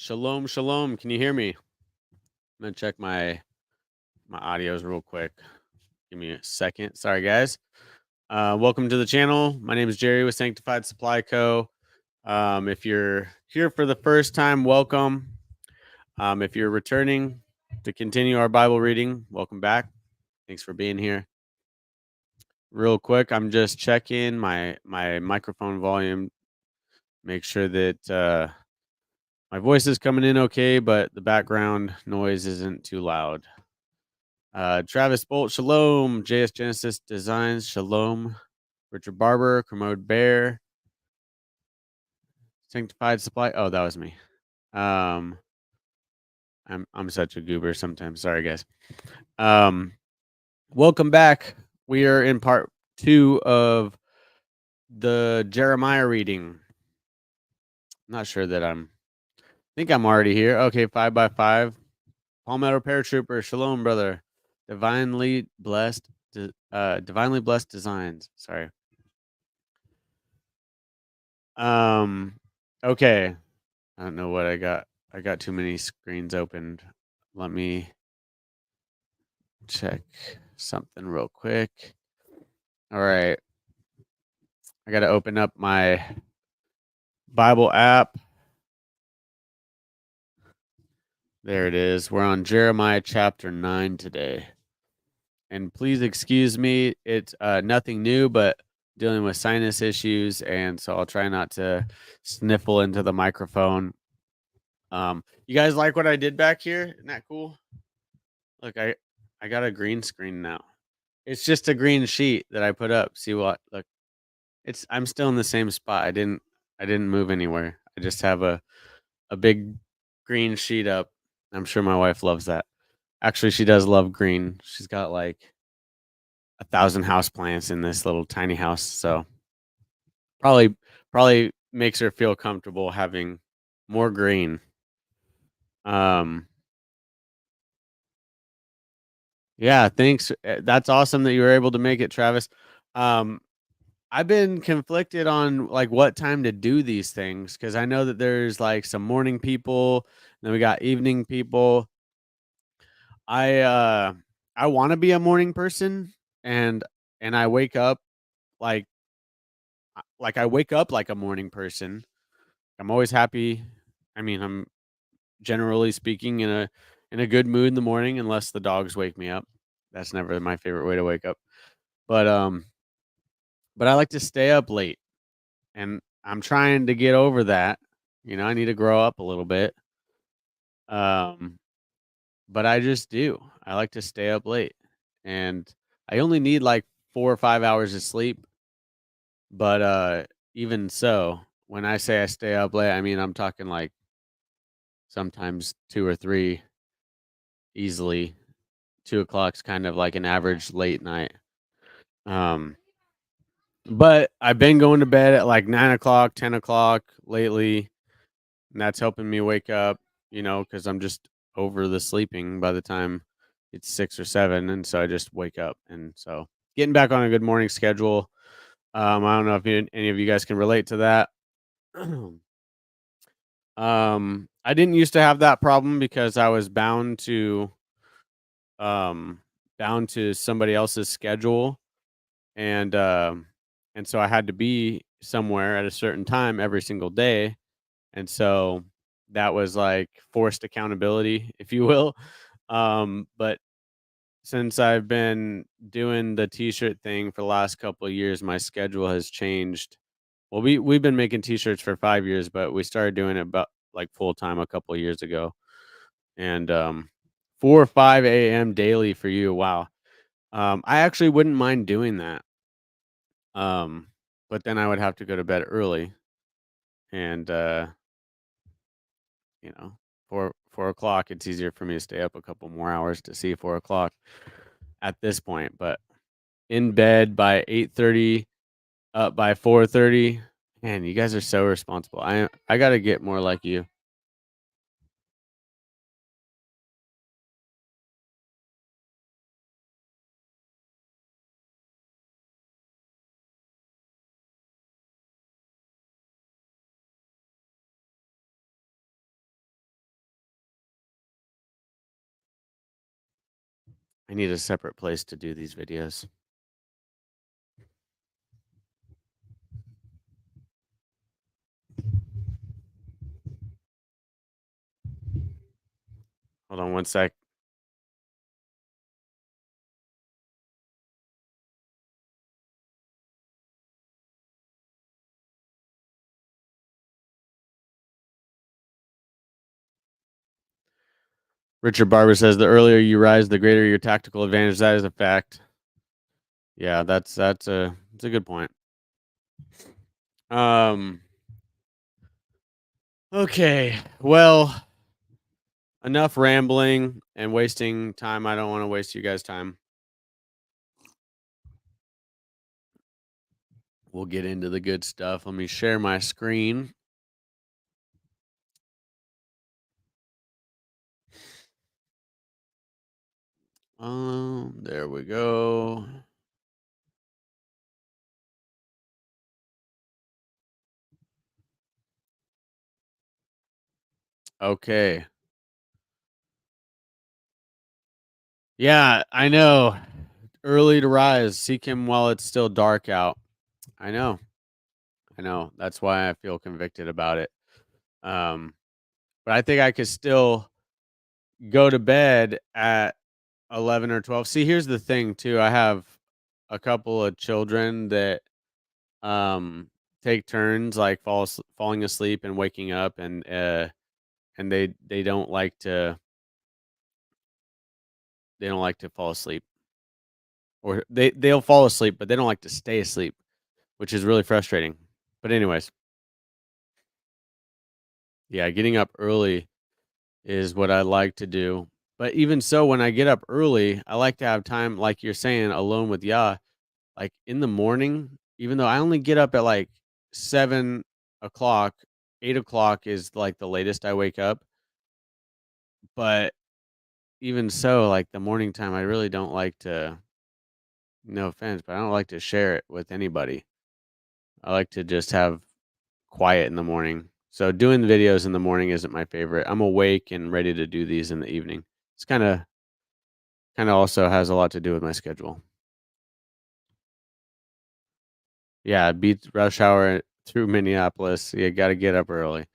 Shalom, shalom. Can you hear me? I'm gonna check my audios real quick. Give me a second. Sorry, guys. Welcome to the channel. My name is Jerry with Sanctified Supply Co. If you're here for the first time, welcome. If you're returning to continue our Bible reading, welcome back. Thanks for being here. Real quick, I'm just checking my microphone volume. Make sure that my voice is coming in okay, but the background noise isn't too loud. Travis Bolt, shalom. JS Genesis Designs, shalom. Richard Barber, Commode Bear, Sanctified Supply. Oh, that was me. I'm such a goober sometimes. Sorry, guys. Welcome back. We are in part 2 of the Jeremiah reading. Not sure that I think I'm already here. Okay, 5x5. Palmetto Paratrooper, shalom, brother. Divinely blessed designs. Sorry. Okay. I don't know what I got. I got too many screens opened. Let me check something real quick. All right. I got to open up my Bible app. There it is. We're on Jeremiah chapter 9 today. And please excuse me. It's nothing new, but dealing with sinus issues. And so I'll try not to sniffle into the microphone. You guys like what I did back here? Isn't that cool? Look, I got a green screen now. It's just a green sheet that I put up. See what? Look, I'm still in the same spot. I didn't move anywhere. I just have a big green sheet up. I'm sure my wife loves that. Actually, she does love green. She's got like 1,000 houseplants in this little tiny house, so probably makes her feel comfortable having more green. Yeah, thanks. That's awesome that you were able to make it, Travis. I've been conflicted on like what time to do these things because I know that there's like some morning people, then we got evening people. I want to be a morning person, and I wake up like I wake up like a morning person. I'm always happy. I mean, I'm generally speaking in a good mood in the morning unless the dogs wake me up. That's never my favorite way to wake up. But I like to stay up late, and I'm trying to get over that. You know, I need to grow up a little bit. Um, but I just do. I like to stay up late, and I only need like 4 or 5 hours of sleep. But even so, when I say I stay up late, I mean I'm talking like sometimes 2 or 3 easily. 2 o'clock's kind of like an average late night. Um, but I've been going to bed at like 9 o'clock, 10 o'clock lately, and that's helping me wake up, because I'm just over the sleeping by the time it's 6 or 7, and so I just wake up, and so getting back on a good morning schedule. I don't know if any of you guys can relate to that. I didn't used to have that problem because I was um, bound to somebody else's schedule, and so I had to be somewhere at a certain time every single day. And so that was like forced accountability, if you will. But since I've been doing the t-shirt thing for the last couple of years, my schedule has changed. Well, we've been making t-shirts for 5 years, but we started doing it about like full time a couple of years ago. And 4 or 5 a.m. daily for you. Wow. I actually wouldn't mind doing that. But then I would have to go to bed early, and you know, 4 o'clock, it's easier for me to stay up a couple more hours to see 4 o'clock at this point. But in bed by 8:30, up by 4:30. Man, you guys are so responsible. I gotta get more like you. I need a separate place to do these videos. Hold on one sec. Richard Barber says the earlier you rise, the greater your tactical advantage. That is a fact. Yeah, that's a good point. Okay. Well, enough rambling and wasting time. I don't want to waste you guys' time. We'll get into the good stuff. Let me share my screen. There we go. Okay. Yeah, I know. Early to rise. Seek him while it's still dark out. I know. I know. That's why I feel convicted about it. Um, but I think I could still go to bed at 11 or 12. See, here's the thing too. I have a couple of children that take turns like falling asleep and waking up, and they don't like to fall asleep, or they'll fall asleep but they don't like to stay asleep, which is really frustrating. But anyways, yeah, getting up early is what I like to do. But even so, when I get up early, I like to have time, like you're saying, alone with Yah, like in the morning, even though I only get up at like 7 o'clock, 8 o'clock is like the latest I wake up. But even so, like the morning time, I really don't like to, no offense, but I don't like to share it with anybody. I like to just have quiet in the morning. So doing the videos in the morning isn't my favorite. I'm awake and ready to do these in the evening. It's kind of also has a lot to do with my schedule. Yeah, it beats rush hour through Minneapolis. You got to get up early.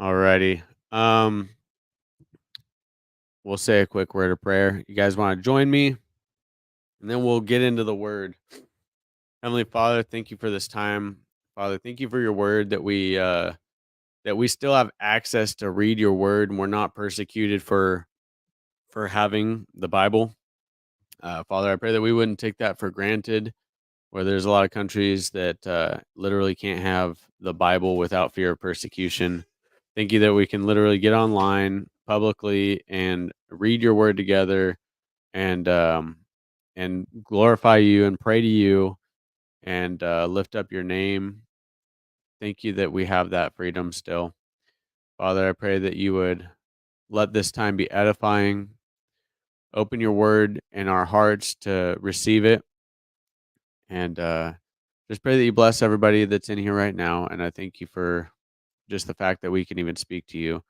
Alrighty. Um, we'll say a quick word of prayer. You guys want to join me? And then we'll get into the word. Heavenly Father, thank you for this time. Father, thank you for your word that we still have access to read your word and we're not persecuted for having the Bible. Father, I pray that we wouldn't take that for granted, where there's a lot of countries that literally can't have the Bible without fear of persecution. Thank you that we can literally get online publicly and read your word together and glorify you and pray to you and lift up your name. Thank you that we have that freedom still. Father, I pray that you would let this time be edifying. Open your word in our hearts to receive it. And just pray that you bless everybody that's in here right now. And I thank you for just the fact that we can even speak to you.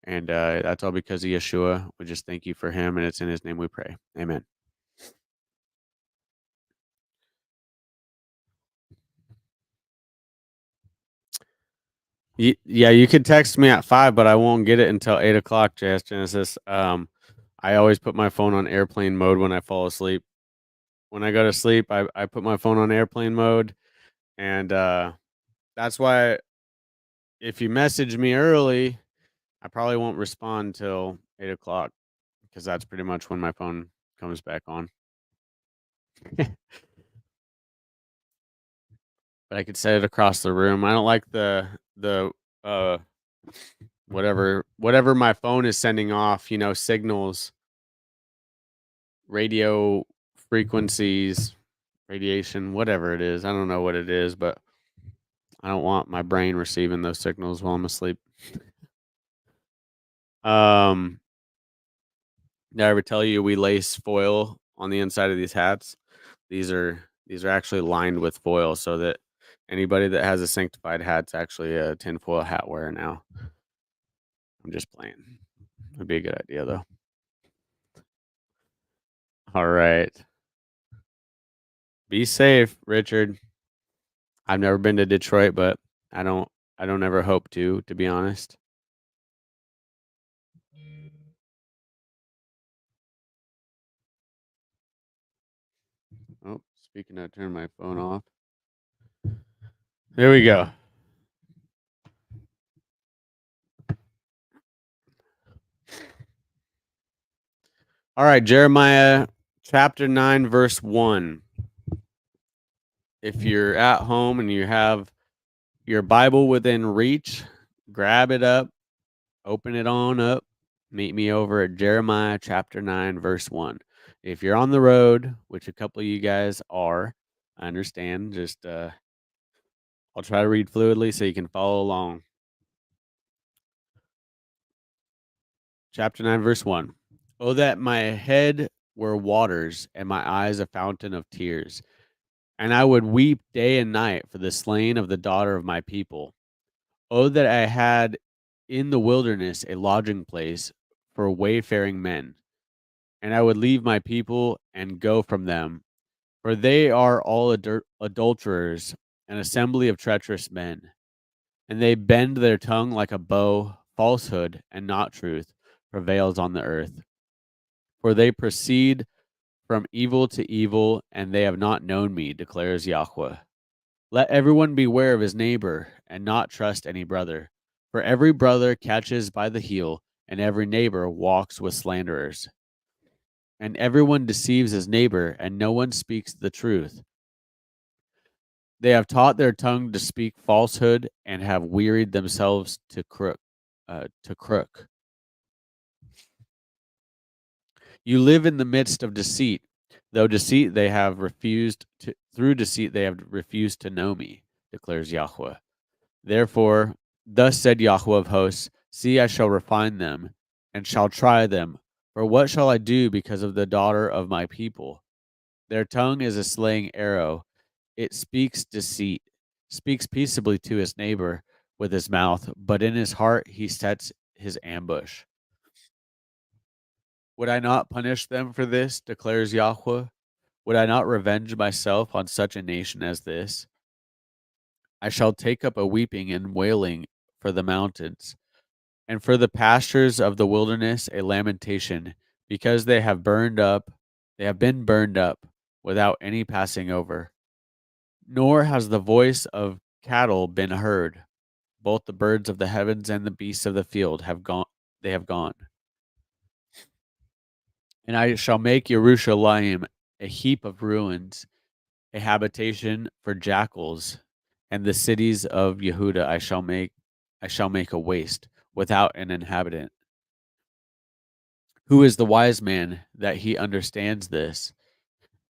And that's all because of Yeshua. We just thank you for him. And it's in his name we pray. Amen. Yeah, you could text me at 5, but I won't get it until 8 o'clock, JS Genesis. I always put my phone on airplane mode when I fall asleep. When I go to sleep, I put my phone on airplane mode. And that's why if you message me early, I probably won't respond till 8 o'clock because that's pretty much when my phone comes back on. But I could set it across the room. I don't like the uh whatever my phone is sending off, signals, radio frequencies, radiation, whatever it is. I don't know what it is, but I don't want my brain receiving those signals while I'm asleep. Um, did I ever tell you we lace foil on the inside of these hats? These are actually lined with foil so that Anybody that has a sanctified hat's actually a tinfoil hat wearer now. I'm just playing. Would be a good idea though. All right. Be safe, Richard. I've never been to Detroit, but I don't ever hope to be honest. Oh, speaking of, turn my phone off. There we go. All right, Jeremiah chapter 9 verse 1. If you're at home and you have your Bible within reach, grab it up, open it on up. Meet me over at Jeremiah chapter 9 verse 1. If you're on the road, which a couple of you guys are, I understand, just I'll try to read fluidly so you can follow along. Chapter 9 verse 1. Oh, that my head were waters and my eyes a fountain of tears, and I would weep day and night for the slain of the daughter of my people. Oh, that I had in the wilderness a lodging place for wayfaring men, and I would leave my people and go from them, for they are all adulterers, an assembly of treacherous men, and they bend their tongue like a bow. Falsehood and not truth prevails on the earth, for they proceed from evil to evil, and they have not known me, declares Yahweh. Let everyone beware of his neighbor, and not trust any brother. For every brother catches by the heel, and every neighbor walks with slanderers. And everyone deceives his neighbor, and no one speaks the truth. They have taught their tongue to speak falsehood, and have wearied themselves to crook. You live in the midst of deceit. Through deceit they have refused to know me, declares Yahweh. Therefore, thus said Yahweh of hosts, see, I shall refine them, and shall try them. For what shall I do because of the daughter of my people? Their tongue is a slaying arrow. It speaks deceit, speaks peaceably to his neighbor with his mouth, but in his heart he sets his ambush. Would I not punish them for this, declares Yahweh? Would I not revenge myself on such a nation as this? I shall take up a weeping and wailing for the mountains, and for the pastures of the wilderness a lamentation, because they have been burned up without any passing over. Nor has the voice of cattle been heard. Both the birds of the heavens and the beasts of the field they have gone. And I shall make Jerusalem a heap of ruins, a habitation for jackals, and the cities of Yehuda I shall make a waste, without an inhabitant. Who is the wise man that he understands this?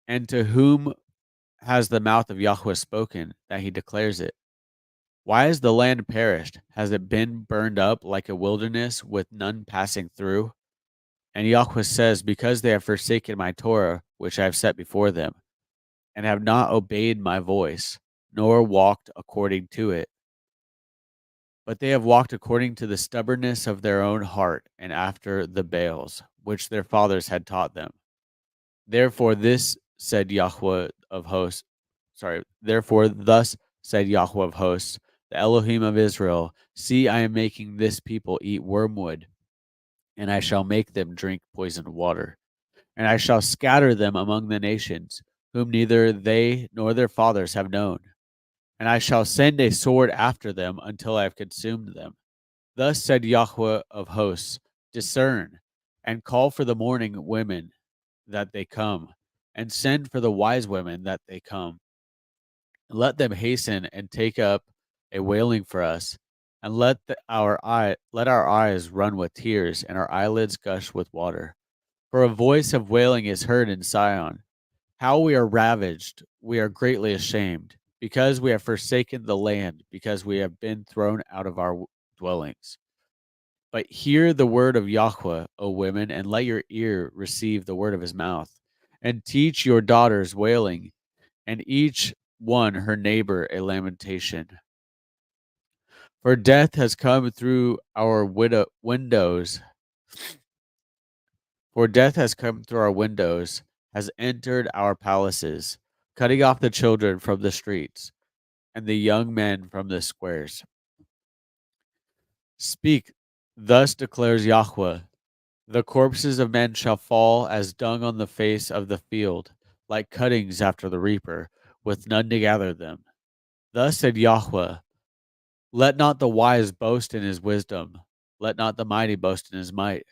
And to whom has the mouth of Yahweh spoken that he declares it? Why has the land perished? Has it been burned up like a wilderness with none passing through? And Yahweh says, because they have forsaken my Torah, which I have set before them, and have not obeyed my voice, nor walked according to it. But they have walked according to the stubbornness of their own heart, and after the Baals, which their fathers had taught them. Therefore, this said Yahweh of hosts. Therefore, thus said Yahweh of hosts, the Elohim of Israel: see, I am making this people eat wormwood, and I shall make them drink poisoned water. And I shall scatter them among the nations, whom neither they nor their fathers have known. And I shall send a sword after them until I have consumed them. Thus said Yahweh of hosts, discern, and call for the mourning women that they come, and send for the wise women that they come. Let them hasten and take up a wailing for us, and our eyes run with tears, and our eyelids gush with water. For a voice of wailing is heard in Sion. How we are ravaged, we are greatly ashamed, because we have forsaken the land, because we have been thrown out of our dwellings. But hear the word of Yahweh, O women, and let your ear receive the word of his mouth. And teach your daughters wailing, and each one her neighbor a lamentation. For death has come through our windows. For death has come through our windows, has entered our palaces, cutting off the children from the streets and the young men from the squares. Speak, thus declares Yahweh. The corpses of men shall fall as dung on the face of the field, like cuttings after the reaper, with none to gather them. Thus said Yahweh, let not the wise boast in his wisdom, let not the mighty boast in his might,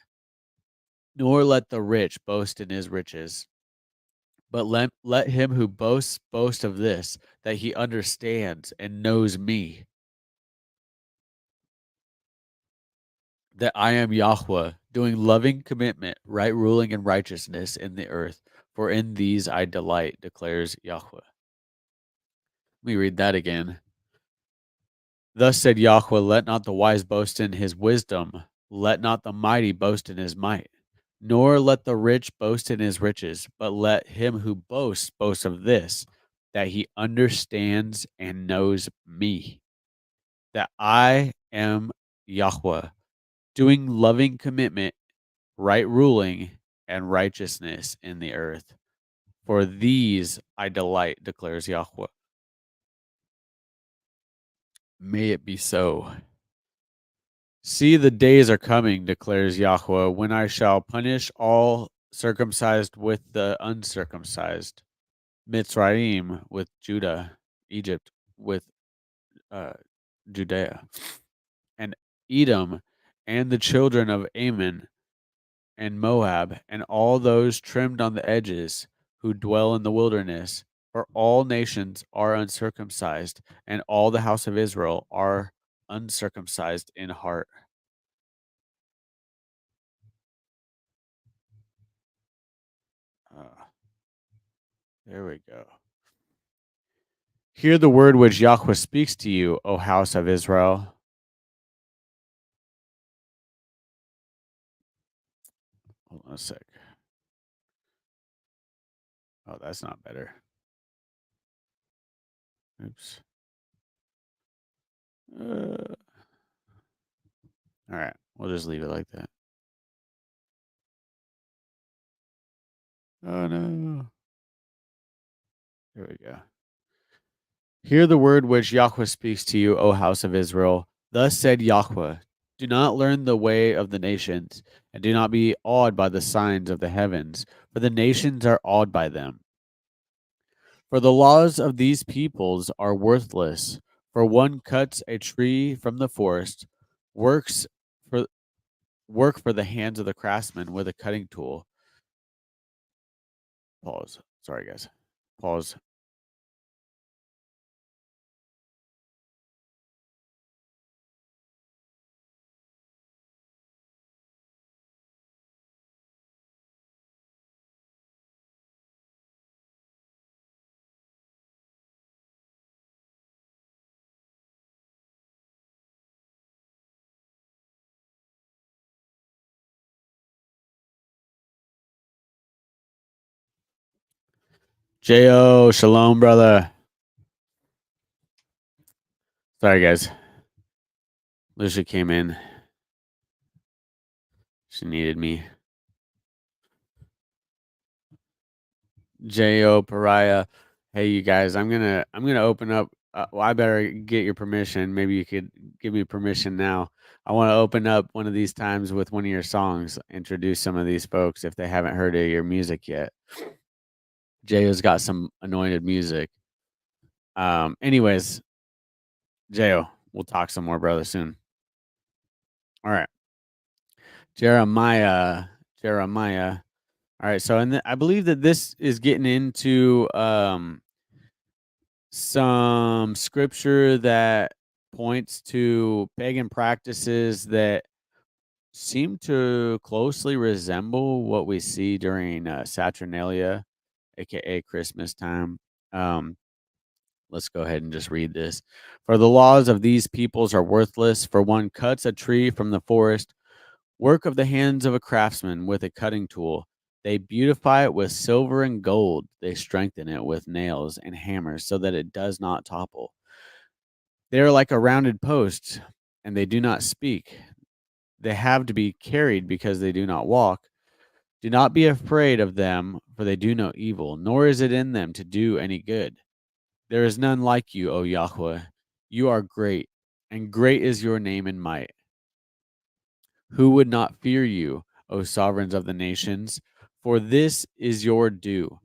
nor let the rich boast in his riches. But let him who boasts boast of this, that he understands and knows me, that I am Yahweh, doing loving commitment, right ruling, and righteousness in the earth. For in these I delight, declares Yahweh. Let me read that again. Thus said Yahweh, let not the wise boast in his wisdom, let not the mighty boast in his might, nor let the rich boast in his riches, but let him who boasts boast of this, that he understands and knows me, that I am Yahweh, doing loving commitment, right ruling, and righteousness in the earth. For these I delight, declares Yahweh. May it be so. See, the days are coming, declares Yahweh, when I shall punish all circumcised with the uncircumcised, Mitzrayim with Judah, Egypt with uh, Judea, and Edom, and the children of Ammon, and Moab, and all those trimmed on the edges who dwell in the wilderness. For all nations are uncircumcised, and all the house of Israel are uncircumcised in heart. Uh, there we go. Hear the word which Yahweh speaks to you, O house of Israel. Hold on a sec. Oh, that's not better. Oops. All right. We'll just leave it like that. Oh, no. There we go. Hear the word which Yahweh speaks to you, O house of Israel. Thus said Yahweh, do not learn the way of the nations, and do not be awed by the signs of the heavens, for the nations are awed by them. For the laws of these peoples are worthless. For one cuts a tree from the forest, works for work for the hands of the craftsman with a cutting tool. Pause. Sorry, guys. Pause. J.O. Shalom, brother. Sorry, guys. Lucia came in. She needed me. J.O. Pariah. Hey, you guys. I'm gonna open up. Well, I better get your permission. Maybe you could give me permission now. I want to open up one of these times with one of your songs. Introduce some of these folks if they haven't heard of your music yet. J.O.'s got some anointed music. Anyways, J.O., we'll talk some more, brother, soon. All right. Jeremiah. All right. So, I believe that this is getting into some scripture that points to pagan practices that seem to closely resemble what we see during Saturnalia, aka Christmas time. Um, let's go ahead and just read this. For the laws of these peoples are worthless, for one cuts a tree from the forest, work of the hands of a craftsman with a cutting tool. They beautify it with silver and gold. They strengthen it with nails and hammers so that it does not topple. They are like a rounded post, and they do not speak. They have to be carried because they do not walk. Do not be afraid of them, for they do no evil, nor is it in them to do any good. There is none like you, O Yahweh. You are great, and great is your name and might. Who would not fear you, O sovereigns of the nations? For this is your due.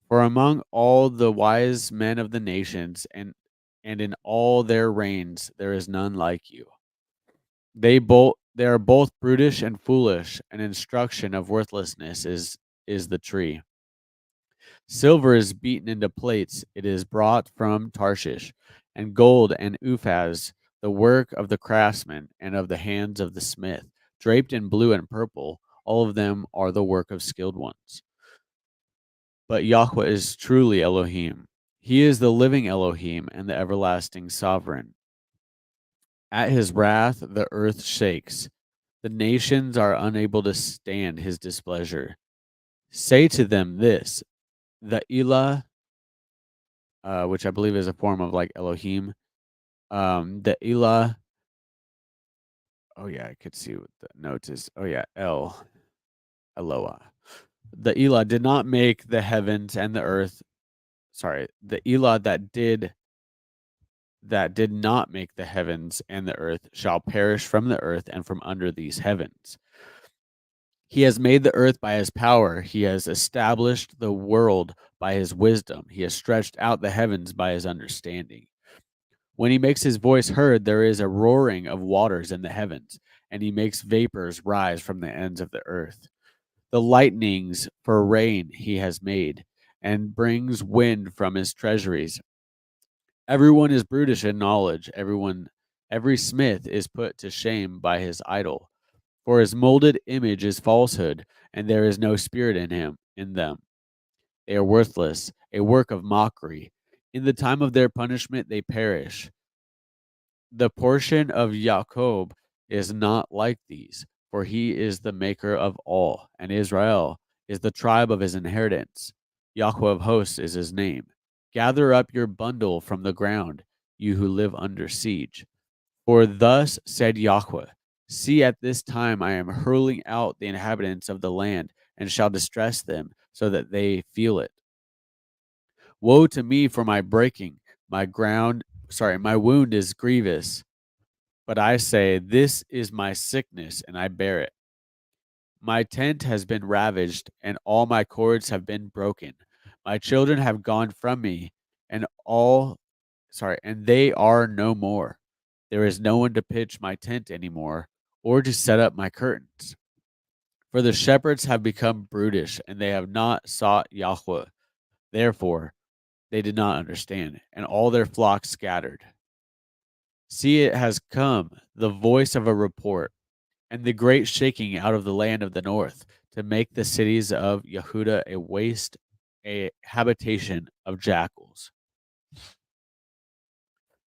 For among all the wise men of the nations, and in all their reigns, there is none like you. They are both brutish and foolish. An instruction of worthlessness is the tree. Silver is beaten into plates. It is brought from Tarshish, and gold and Uphaz, the work of the craftsman and of the hands of the smith, draped in blue and purple. All of them are the work of skilled ones. But Yahweh is truly Elohim. He is the living Elohim and the everlasting sovereign. At his wrath, the earth shakes. The nations are unable to stand his displeasure. Say to them this: the Elah, which I believe is a form of like Elohim, the Elah. Oh yeah, I could see what the notes is. Oh yeah, Eloah. The Elah did not make the heavens and the earth. Sorry, the Elah that did not make the heavens and the earth shall perish from the earth and from under these heavens. He has made the earth by his power. He has established the world by his wisdom. He has stretched out the heavens by his understanding. When he makes his voice heard, there is a roaring of waters in the heavens, and he makes vapors rise from the ends of the earth. The lightnings for rain he has made, and brings wind from his treasuries. Everyone is brutish in knowledge. Every smith is put to shame by his idol. For his molded image is falsehood, and there is no spirit in them. They are worthless, a work of mockery. In the time of their punishment they perish. The portion of Jacob is not like these, for he is the maker of all, and Israel is the tribe of his inheritance. Yahweh of hosts is his name. Gather up your bundle from the ground, you who live under siege. For thus said Yahweh: See, at this time I am hurling out the inhabitants of the land, and shall distress them, so that they feel it. Woe to me for my breaking! My wound is grievous. But I say, This is my sickness, and I bear it. My tent has been ravaged, and all my cords have been broken. My children have gone from me, and and they are no more. There is no one to pitch my tent anymore, or to set up my curtains. For the shepherds have become brutish, and they have not sought Yahweh. Therefore, they did not understand, and all their flocks scattered. See, it has come, the voice of a report, and the great shaking out of the land of the north, to make the cities of Yehuda a waste, a habitation of jackals.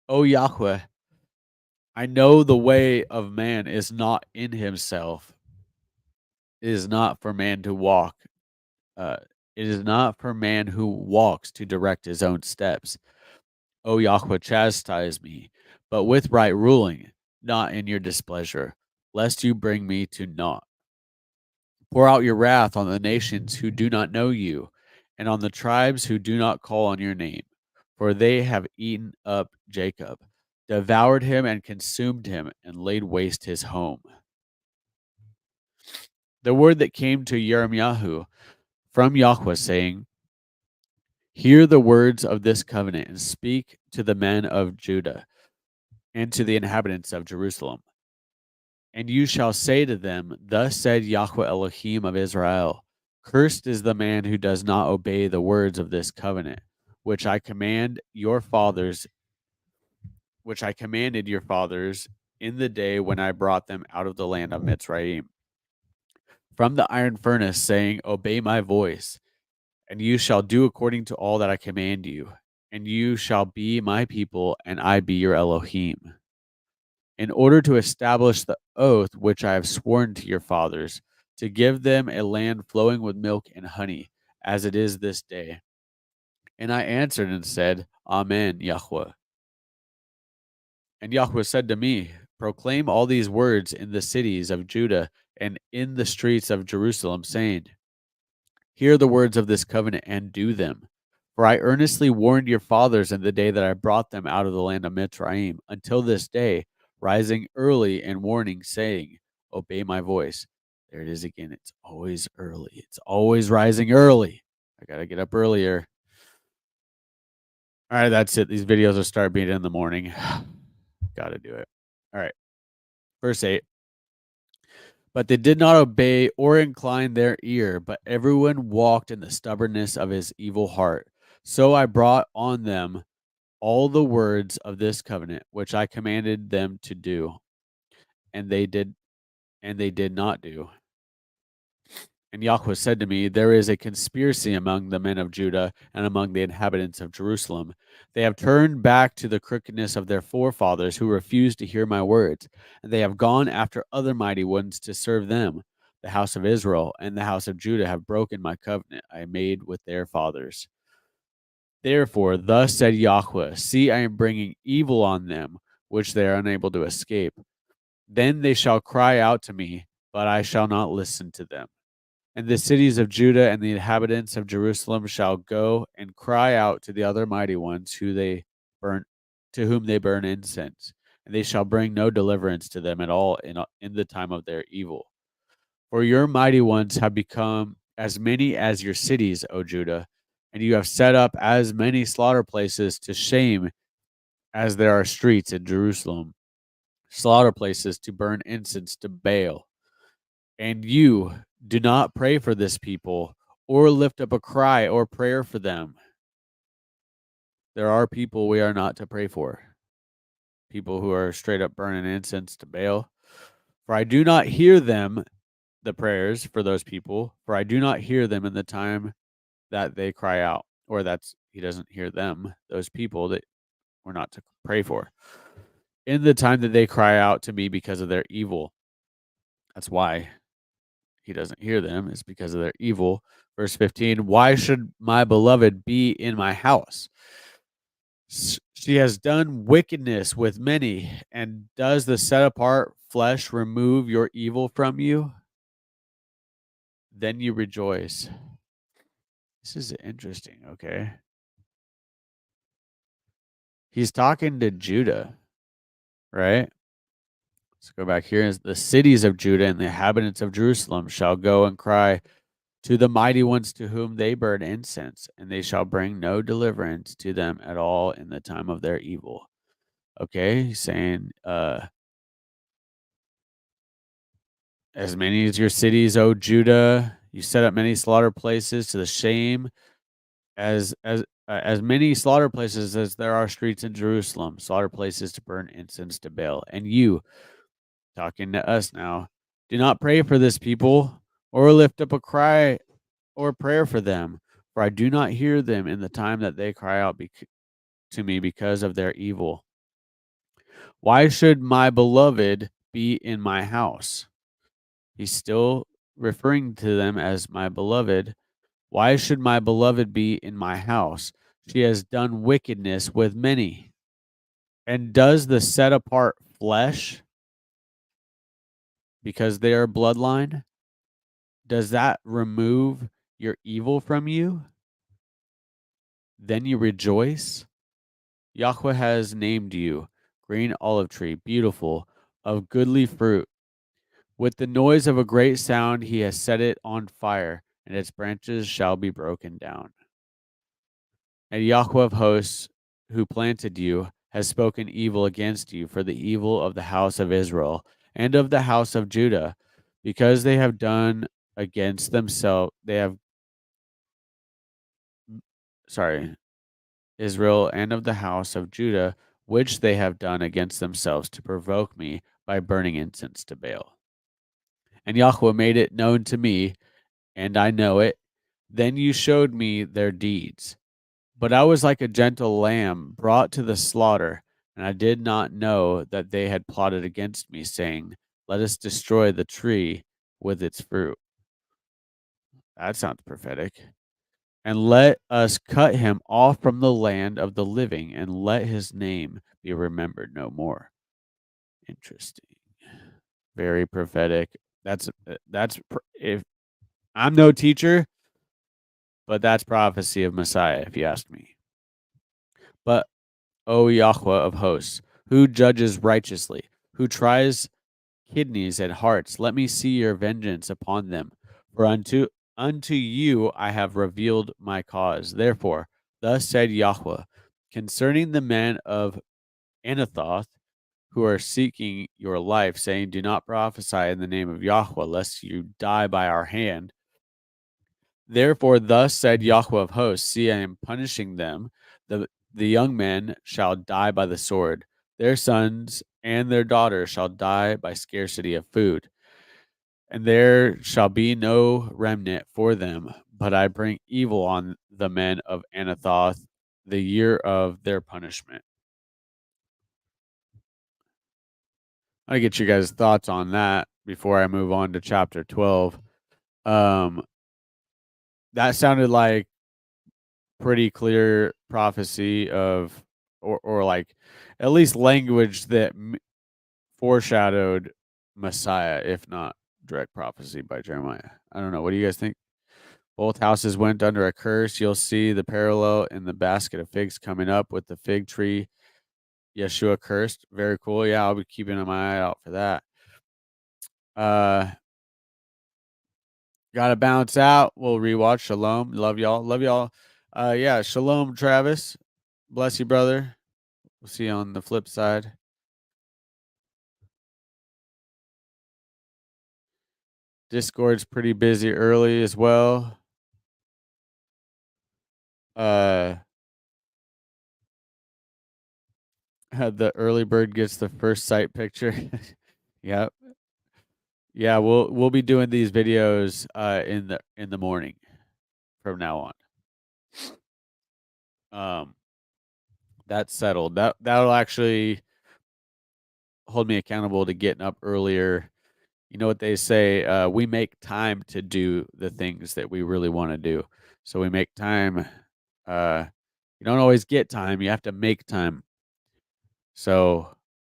O Yahweh, I know the way of man is not in himself. It is not for man to walk. Uh, it is not for man who walks to direct his own steps. O Yahweh, chastise me, but with right ruling, not in your displeasure, lest you bring me to naught. Pour out your wrath on the nations who do not know you, and on the tribes who do not call on your name, for they have eaten up Jacob, devoured him and consumed him, and laid waste his home. The word that came to Jeremiah from Yahweh, saying, Hear the words of this covenant, and speak to the men of Judah and to the inhabitants of Jerusalem. And you shall say to them, Thus said Yahweh Elohim of Israel, Cursed is the man who does not obey the words of this covenant, which I commanded your fathers in the day when I brought them out of the land of Mitzrayim, from the iron furnace, saying, Obey my voice, and you shall do according to all that I command you, and you shall be my people, and I be your Elohim. In order to establish the oath which I have sworn to your fathers, to give them a land flowing with milk and honey, as it is this day. And I answered and said, Amen, Yahweh. And Yahweh said to me, Proclaim all these words in the cities of Judah and in the streets of Jerusalem, saying, Hear the words of this covenant and do them. For I earnestly warned your fathers in the day that I brought them out of the land of Mitzrayim, until this day, rising early and warning, saying, Obey my voice. There it is again. It's always early. It's always rising early. I got to get up earlier. All right, that's it. These videos will start being in the morning. Got to do it. All right. Verse 8. But they did not obey or incline their ear, but everyone walked in the stubbornness of his evil heart. So I brought on them all the words of this covenant, which I commanded them to do, and they did not do. And Yahweh said to me, There is a conspiracy among the men of Judah and among the inhabitants of Jerusalem. They have turned back to the crookedness of their forefathers who refused to hear my words, and they have gone after other mighty ones to serve them. The house of Israel and the house of Judah have broken my covenant I made with their fathers. Therefore, thus said Yahweh, See, I am bringing evil on them, which they are unable to escape. Then they shall cry out to me, but I shall not listen to them. And the cities of Judah and the inhabitants of Jerusalem shall go and cry out to the other mighty ones to whom they burn incense, and they shall bring no deliverance to them at all in the time of their evil. For your mighty ones have become as many as your cities, O Judah, and you have set up as many slaughter places to shame as there are streets in Jerusalem, slaughter places to burn incense to Baal. And you do not pray for this people, or lift up a cry or prayer for them. There are people we are not to pray for. People who are straight up burning incense to Baal. For I do not hear them, the prayers for those people, for I do not hear them in the time that they cry out. Or he doesn't hear them, those people that we're not to pray for. In the time that they cry out to me because of their evil. That's why he doesn't hear them, is because of their evil. Verse 15, Why should my beloved be in my house? She has done wickedness with many, and does the set apart flesh remove your evil from you? Then you rejoice. This is interesting, okay? He's talking to Judah, right? Let's go back here. The cities of Judah and the inhabitants of Jerusalem shall go and cry to the mighty ones to whom they burn incense, and they shall bring no deliverance to them at all in the time of their evil. Okay, he's saying, as many as your cities, O Judah, you set up many slaughter places to the shame, as many slaughter places as there are streets in Jerusalem, slaughter places to burn incense to Baal. And you, talking to us now, do not pray for this people, or lift up a cry or prayer for them, for I do not hear them in the time that they cry out to me because of their evil. Why should my beloved be in my house? He's still referring to them as my beloved. Why should my beloved be in my house? She has done wickedness with many. And does the set apart flesh, because they are bloodline, does that remove your evil from you? Then you rejoice. Yahweh has named you, green olive tree, beautiful, of goodly fruit. With the noise of a great sound he has set it on fire, and its branches shall be broken down. And Yahweh of hosts, who planted you, has spoken evil against you for the evil of the house of Israel and of the house of Judah, because they have done against themselves, Israel and of the house of Judah, which they have done against themselves to provoke me by burning incense to Baal. And Yahweh made it known to me, and I know it. Then you showed me their deeds. But I was like a gentle lamb brought to the slaughter, and I did not know that they had plotted against me, saying, Let us destroy the tree with its fruit. That sounds prophetic. And let us cut him off from the land of the living, and let his name be remembered no more. Interesting. Very prophetic. If I'm no teacher, but that's prophecy of Messiah, if you ask me. But O Yahweh of hosts, who judges righteously, who tries kidneys and hearts, let me see your vengeance upon them. For unto you I have revealed my cause. Therefore, thus said Yahweh, concerning the men of Anathoth, who are seeking your life, saying, do not prophesy in the name of Yahweh, lest you die by our hand. Therefore, thus said Yahweh of hosts, see, I am punishing them. The young men shall die by the sword. Their sons and their daughters shall die by scarcity of food. And there shall be no remnant for them. But I bring evil on the men of Anathoth the year of their punishment. I get you guys' thoughts on that before I move on to chapter 12. Um, that sounded like pretty clear prophecy of, or like at least language that foreshadowed Messiah, if not direct prophecy by Jeremiah. I don't know. What do you guys think? Both houses went under a curse. You'll see the parallel in the basket of figs coming up with the fig tree. Yeshua cursed. Very cool. Yeah, I'll be keeping my eye out for that. Gotta bounce out. We'll rewatch. Shalom. Love y'all. Love y'all. Yeah, shalom, Travis. Bless you, brother. We'll see you on the flip side. Discord's pretty busy early as well. The early bird gets the first sight picture. Yep. Yeah, we'll be doing these videos in the morning from now on. That's settled. That'll actually hold me accountable to getting up earlier. You know what they say, we make time to do the things that we really want to do. So we make time. You don't always get time, you have to make time. So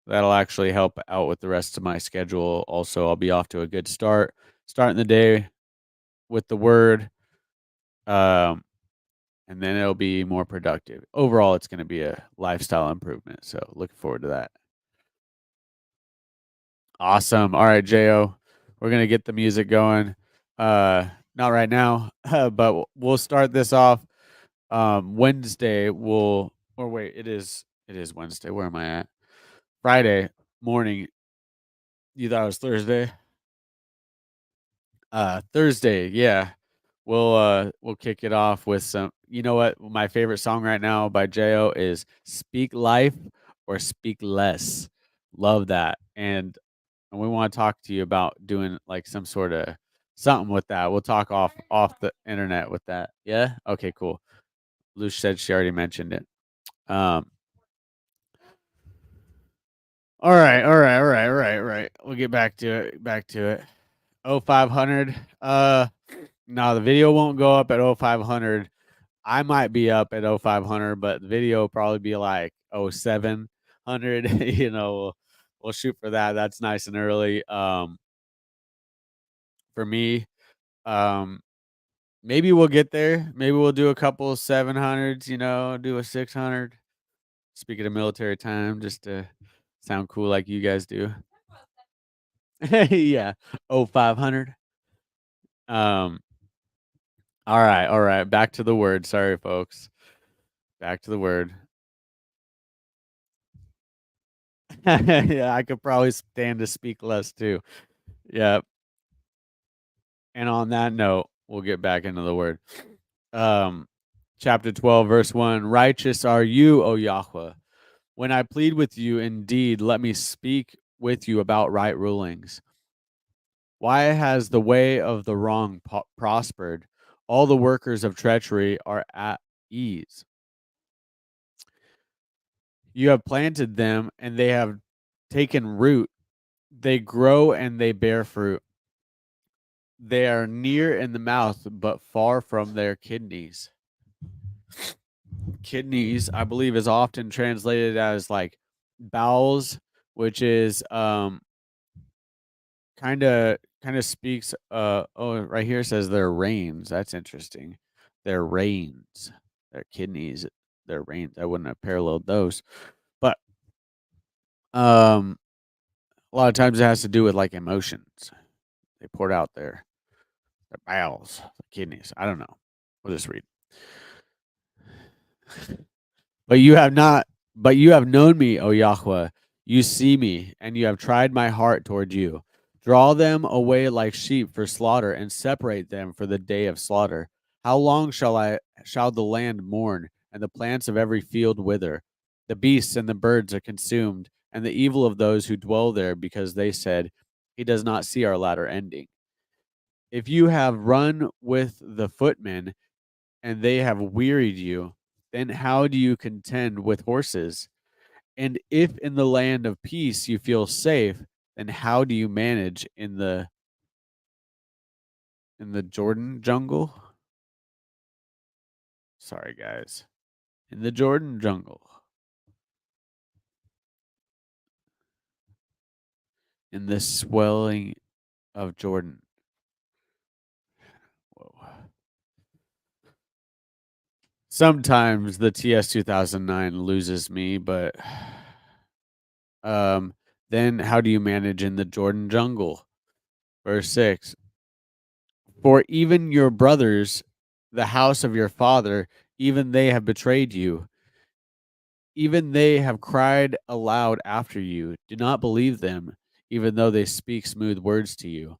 that'll actually help out with the rest of my schedule. Also, I'll be off to a good start, starting the day with the word, and then it'll be more productive. Overall, it's going to be a lifestyle improvement. So looking forward to that. Awesome. All right, Jo, we're gonna get the music going. Not right now, but we'll start this off. Wednesday. Or wait, it is Wednesday. Where am I at? Friday morning. You thought it was Thursday? Thursday. Yeah, we'll kick it off with some. You know what? My favorite song right now by Jo is "Speak Life" or "Speak Less." Love that, and we want to talk to you about doing like some sort of something with that. We'll talk off the internet with that. Yeah. Okay. Cool. Luce said she already mentioned it. Um. All right. All right. All right. All right. All right. We'll get back to it. Back to it. 0500. No, the video won't go up at 0500. I might be up at 0500, but the video will probably be like 0700. We'll shoot for that. That's nice and early. For me, um, maybe we'll get there. Maybe we'll do a couple 700s, do a 600. Speaking of military time, just to sound cool like you guys do. Yeah. 0500. Um, all right, all right. Back to the word. Sorry, folks. Back to the word. Yeah, I could probably stand to speak less too. Yeah. And on that note, we'll get back into the word. Um, chapter 12, verse 1. Righteous are you, O Yahweh. When I plead with you, indeed, let me speak with you about right rulings. Why has the way of the wrong prospered? All the workers of treachery are at ease. You have planted them, and they have taken root. They grow and they bear fruit. They are near in the mouth, but far from their kidneys. Kidneys, I believe, is often translated as like bowels, which is kinda speaks, oh, right here it says their reins, that's interesting. Their reins, their kidneys, their reins, I wouldn't have paralleled those, but, um, a lot of times it has to do with, like, emotions. They poured out their bowels, their kidneys, I don't know. We'll just read. But you have known me, O Yahweh. You see me, and you have tried my heart toward you. Draw them away like sheep for slaughter, and separate them for the day of slaughter. How long shall the land mourn, and the plants of every field wither? The beasts and the birds are consumed, and the evil of those who dwell there, because they said, he does not see our latter ending. If you have run with the footmen, and they have wearied you, then how do you contend with horses? And if in the land of peace you feel safe, then how do you manage in the Jordan jungle? Sorry guys. In the Jordan jungle. In the swelling of Jordan. Whoa. Sometimes the TS 2009 loses me, but um then how do you manage in the Jordan jungle? Verse 6. For even your brothers, the house of your father, even they have betrayed you. Even they have cried aloud after you. Do not believe them, even though they speak smooth words to you.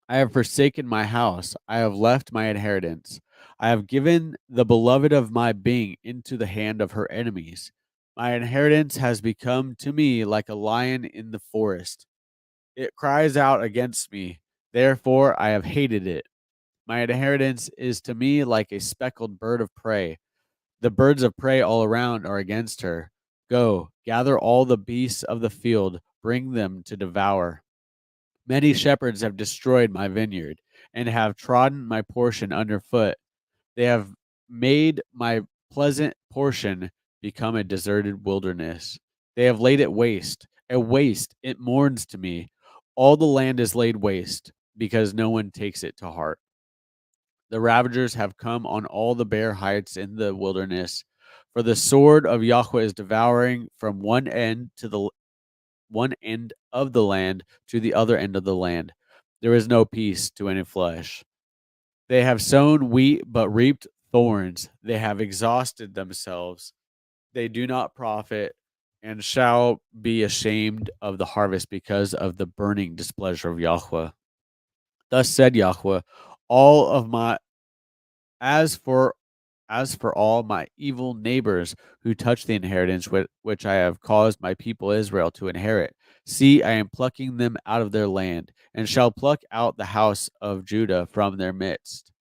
I have forsaken my house. I have left my inheritance. I have given the beloved of my being into the hand of her enemies. My inheritance has become to me like a lion in the forest. It cries out against me. Therefore, I have hated it. My inheritance is to me like a speckled bird of prey. The birds of prey all around are against her. Go, gather all the beasts of the field, bring them to devour. Many shepherds have destroyed my vineyard and have trodden my portion underfoot. They have made my pleasant portion become a deserted wilderness. They have laid it waste, a waste. It mourns to me. All the land is laid waste because no one takes it to heart. The ravagers have come on all the bare heights in the wilderness. For the sword of Yahweh is devouring from one end of the land to the other end of the land. There is no peace to any flesh. They have sown wheat but reaped thorns. They have exhausted themselves. They do not profit and shall be ashamed of the harvest because of the burning displeasure of Yahweh. Thus said Yahweh, all of my as for all my evil neighbors who touch the inheritance which I have caused my people Israel to inherit, see, I am plucking them out of their land, and shall pluck out the house of Judah from their midst.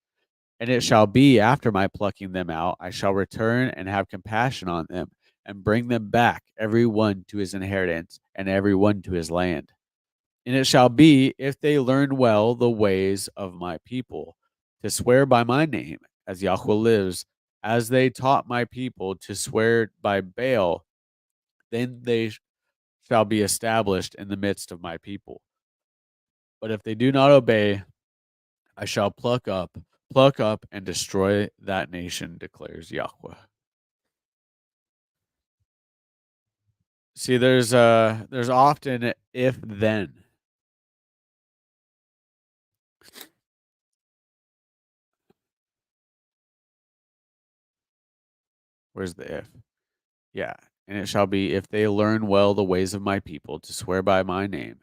And it shall be after my plucking them out, I shall return and have compassion on them, and bring them back, every one to his inheritance, and every one to his land. And it shall be, if they learn well the ways of my people, to swear by my name, as Yahweh lives, as they taught my people to swear by Baal, then they shall be established in the midst of my people. But if they do not obey, I shall pluck up and destroy that nation, declares Yahweh. See, there's often if then. Where's the if? Yeah. And it shall be, if they learn well the ways of my people to swear by my name,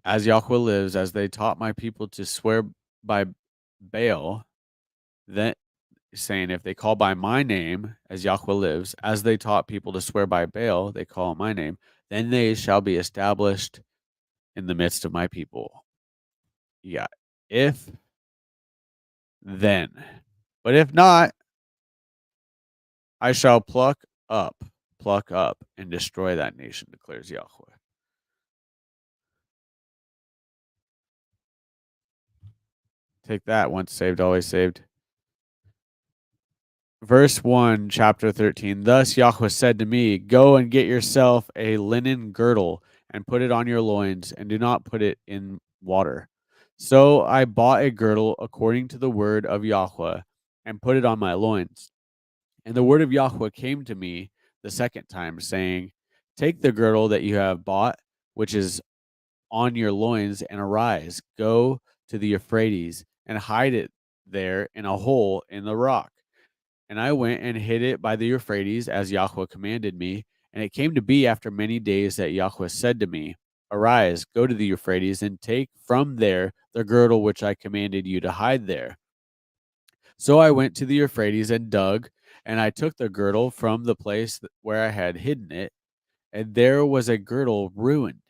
as Yahweh lives, as they taught my people to swear by Baal, then saying, if they call by my name, as Yahweh lives, as they taught people to swear by Baal, they call on my name, then they shall be established in the midst of my people. Yeah. If then. But if not, I shall pluck up, and destroy that nation, declares Yahweh. Take that, once saved, always saved. Verse 1, chapter 13. Thus Yahweh said to me, go and get yourself a linen girdle and put it on your loins, and do not put it in water. So I bought a girdle according to the word of Yahweh and put it on my loins. And the word of Yahweh came to me the second time, saying, take the girdle that you have bought, which is on your loins, and arise, go to the Euphrates, and hide it there in a hole in the rock. And I went and hid it by the Euphrates, as Yahweh commanded me. And it came to be after many days that Yahweh said to me, arise, go to the Euphrates, and take from there the girdle which I commanded you to hide there. So I went to the Euphrates and dug, and I took the girdle from the place where I had hidden it, and there was a girdle ruined.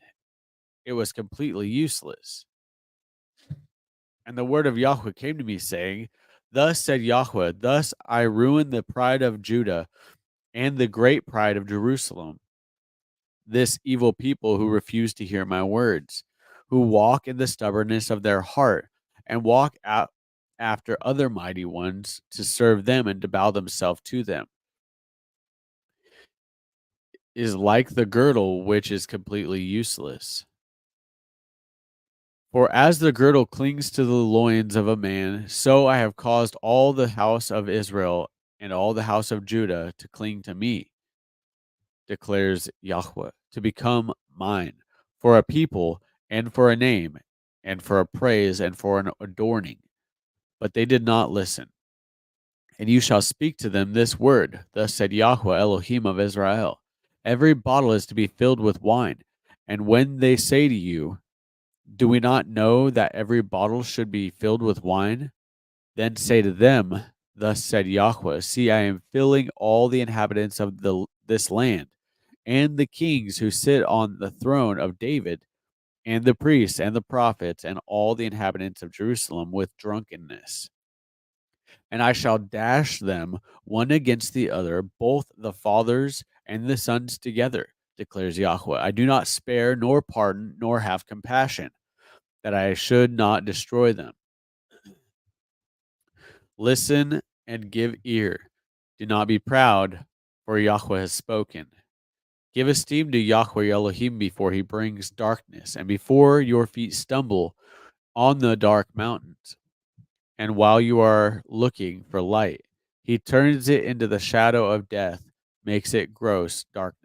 It was completely useless. And the word of Yahweh came to me, saying, thus said Yahweh, thus I ruined the pride of Judah and the great pride of Jerusalem, this evil people who refuse to hear my words, who walk in the stubbornness of their heart, and walk out after other mighty ones to serve them and to bow themselves to them, is like the girdle which is completely useless. For as the girdle clings to the loins of a man, so I have caused all the house of Israel and all the house of Judah to cling to me, declares Yahweh, to become mine, for a people and for a name and for a praise and for an adorning. But they did not listen. And you shall speak to them this word, thus said Yahweh Elohim of Israel. Every bottle is to be filled with wine. And when they say to you, do we not know that every bottle should be filled with wine? Then say to them, thus said Yahweh, see, I am filling all the inhabitants of this land, and the kings who sit on the throne of David, and the priests and the prophets, and all the inhabitants of Jerusalem with drunkenness. And I shall dash them one against the other, both the fathers and the sons together, declares Yahweh. I do not spare, nor pardon, nor have compassion, that I should not destroy them. Listen and give ear. Do not be proud, for Yahweh has spoken. Give esteem to Yahweh Elohim before he brings darkness, and before your feet stumble on the dark mountains. And while you are looking for light, he turns it into the shadow of death, makes it gross darkness.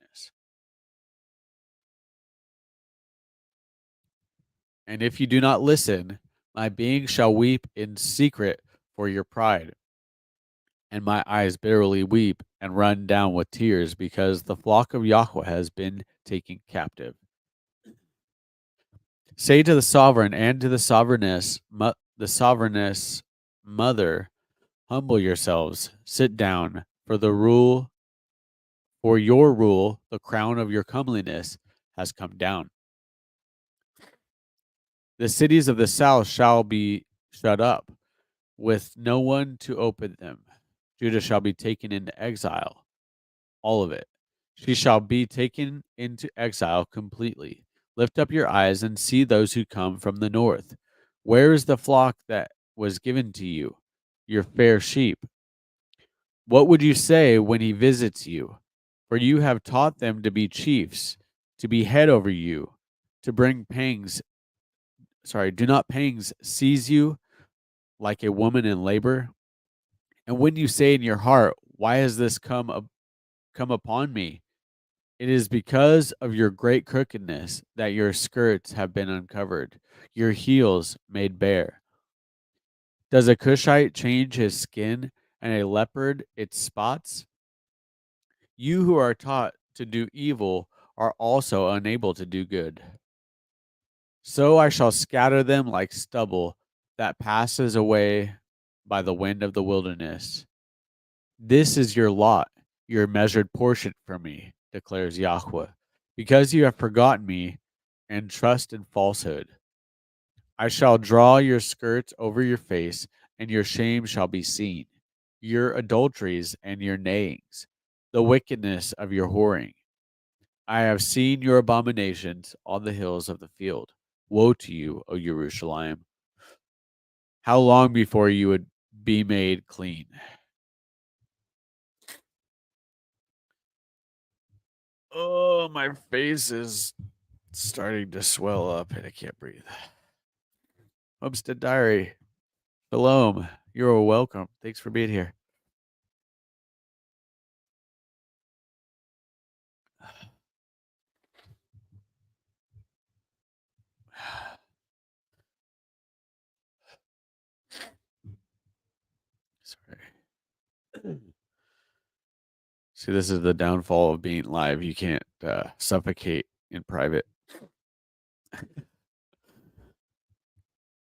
And if you do not listen, my being shall weep in secret for your pride, and my eyes bitterly weep and run down with tears, because the flock of Yahweh has been taken captive. Say to the sovereign and to the sovereigness mother, humble yourselves, sit down, for your rule, the crown of your comeliness has come down. The cities of the south shall be shut up, with no one to open them. Judah shall be taken into exile, all of it. She shall be taken into exile completely. Lift up your eyes and see those who come from the north. Where is the flock that was given to you, your fair sheep? What would you say when he visits you? For you have taught them to be chiefs, to be head over you, to bring pangs. Sorry, do not pangs seize you like a woman in labor? And when you say in your heart, why has this come upon me? It is because of your great crookedness that your skirts have been uncovered, your heels made bare. Does a Cushite change his skin, and a leopard its spots? You who are taught to do evil are also unable to do good. So I shall scatter them like stubble that passes away by the wind of the wilderness. This is your lot, your measured portion for me, declares Yahweh, because you have forgotten me and trust in falsehood. I shall draw your skirts over your face, and your shame shall be seen, your adulteries and your neighings, the wickedness of your whoring. I have seen your abominations on the hills of the field. Woe to you, O Jerusalem! How long before you would be made clean? Oh, my face is starting to swell up and I can't breathe. Homestead Diary. Shalom. You're welcome. Thanks for being here. Sorry. See, this is the downfall of being live. You can't suffocate in private.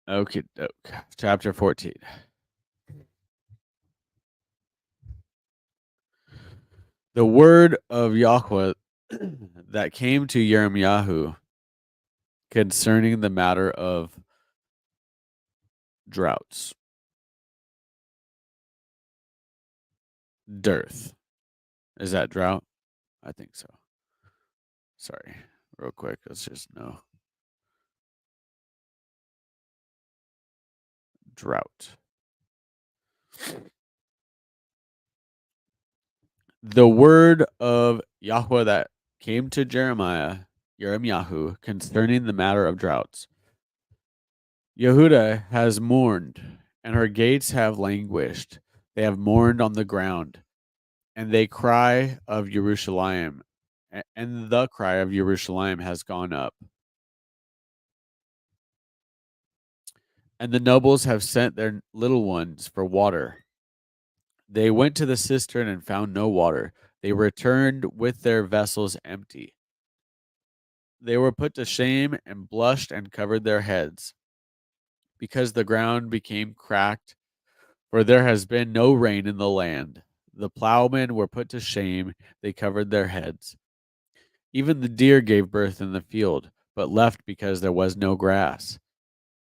Okay, chapter 14. The word of Yahweh that came to Yirmiyahu concerning the matter of droughts. Dearth. Is that drought? I think so. Sorry. Real quick. Let's just know. Drought. The word of Yahweh that came to Yirmiyahu, concerning the matter of droughts. Yehuda has mourned, and her gates have languished. They have mourned on the ground, and they cry of Jerusalem, and the cry of Jerusalem has gone up. And the nobles have sent their little ones for water. They went to the cistern and found no water. They returned with their vessels empty. They were put to shame and blushed and covered their heads, because the ground became cracked, for there has been no rain in the land. The plowmen were put to shame, they covered their heads. Even the deer gave birth in the field, but left because there was no grass.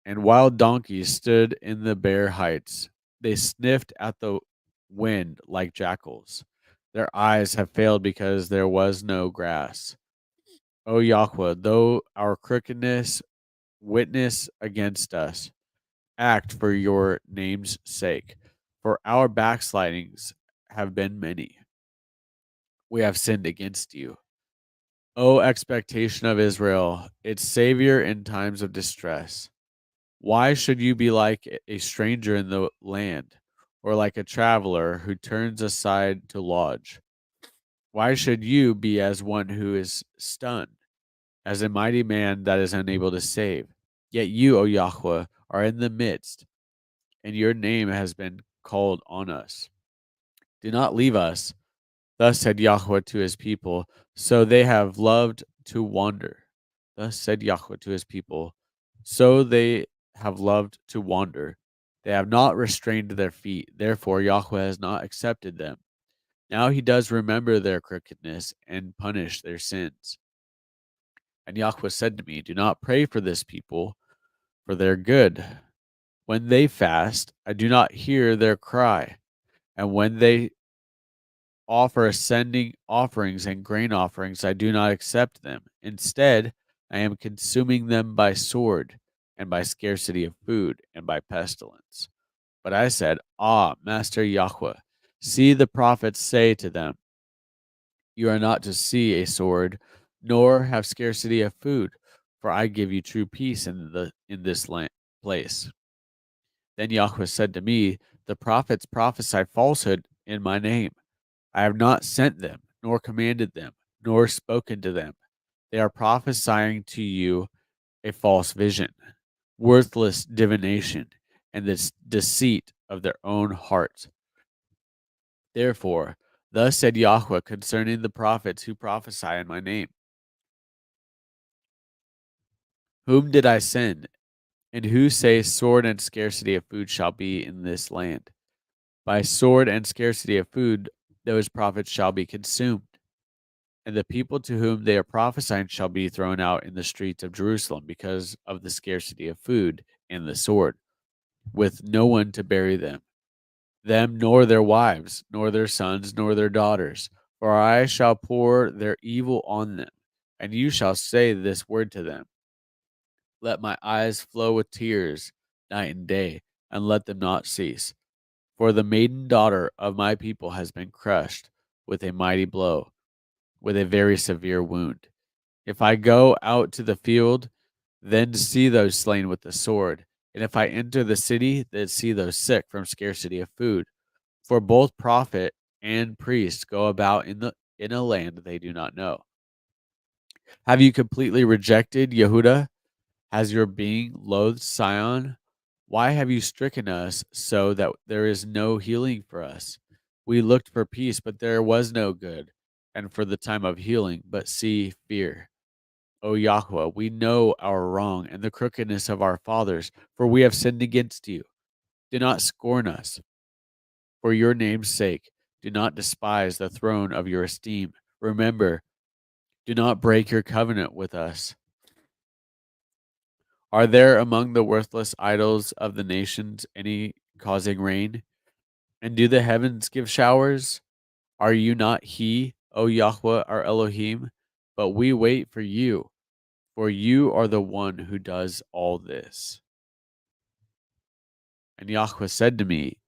And wild donkeys stood in the bare heights. They sniffed at the wind like jackals. Their eyes have failed because there was no grass. O Yahweh, though our crookedness witness against us, act for your name's sake, for our backslidings have been many. We have sinned against you. O expectation of Israel, its Savior in times of distress. Why should you be like a stranger in the land, or like a traveler who turns aside to lodge? Why should you be as one who is stunned, as a mighty man that is unable to save? Yet you, O Yahweh, are in the midst, and your name has been called on us. Do not leave us. Thus said Yahweh to his people, so they have loved to wander. Thus said Yahweh to his people, so they have loved to wander. They have not restrained their feet, therefore Yahweh has not accepted them. Now he does remember their crookedness and punish their sins. And Yahweh said to me, do not pray for this people, for their good. When they fast, I do not hear their cry. And when they offer ascending offerings and grain offerings, I do not accept them. Instead, I am consuming them by sword, and by scarcity of food, and by pestilence. But I said, ah, Master Yahweh, see the prophets say to them, you are not to see a sword, nor have scarcity of food, for I give you true peace in this place. Then Yahweh said to me, the prophets prophesy falsehood in my name. I have not sent them, nor commanded them, nor spoken to them. They are prophesying to you a false vision, worthless divination, and the deceit of their own hearts. Therefore, thus said Yahweh concerning the prophets who prophesy in my name. Whom did I send? And who say sword and scarcity of food shall be in this land? By sword and scarcity of food, those prophets shall be consumed. And the people to whom they are prophesying shall be thrown out in the streets of Jerusalem because of the scarcity of food and the sword, with no one to bury them nor their wives, nor their sons, nor their daughters. For I shall pour their evil on them, and you shall say this word to them. Let my eyes flow with tears night and day, and let them not cease. For the maiden daughter of my people has been crushed with a mighty blow, with a very severe wound. If I go out to the field, then see those slain with the sword. And if I enter the city, then see those sick from scarcity of food. For both prophet and priest go about in a land they do not know. Have you completely rejected Yehuda? Has your being loathed Sion? Why have you stricken us so that there is no healing for us? We looked for peace, but there was no good, and for the time of healing, but see fear. O Yahweh, we know our wrong and the crookedness of our fathers, for we have sinned against you. Do not scorn us, for your name's sake. Do not despise the throne of your esteem. Remember, do not break your covenant with us. Are there among the worthless idols of the nations any causing rain? And do the heavens give showers? Are you not He, O Yahweh, our Elohim? But we wait for you are the one who does all this. And Yahweh said to me,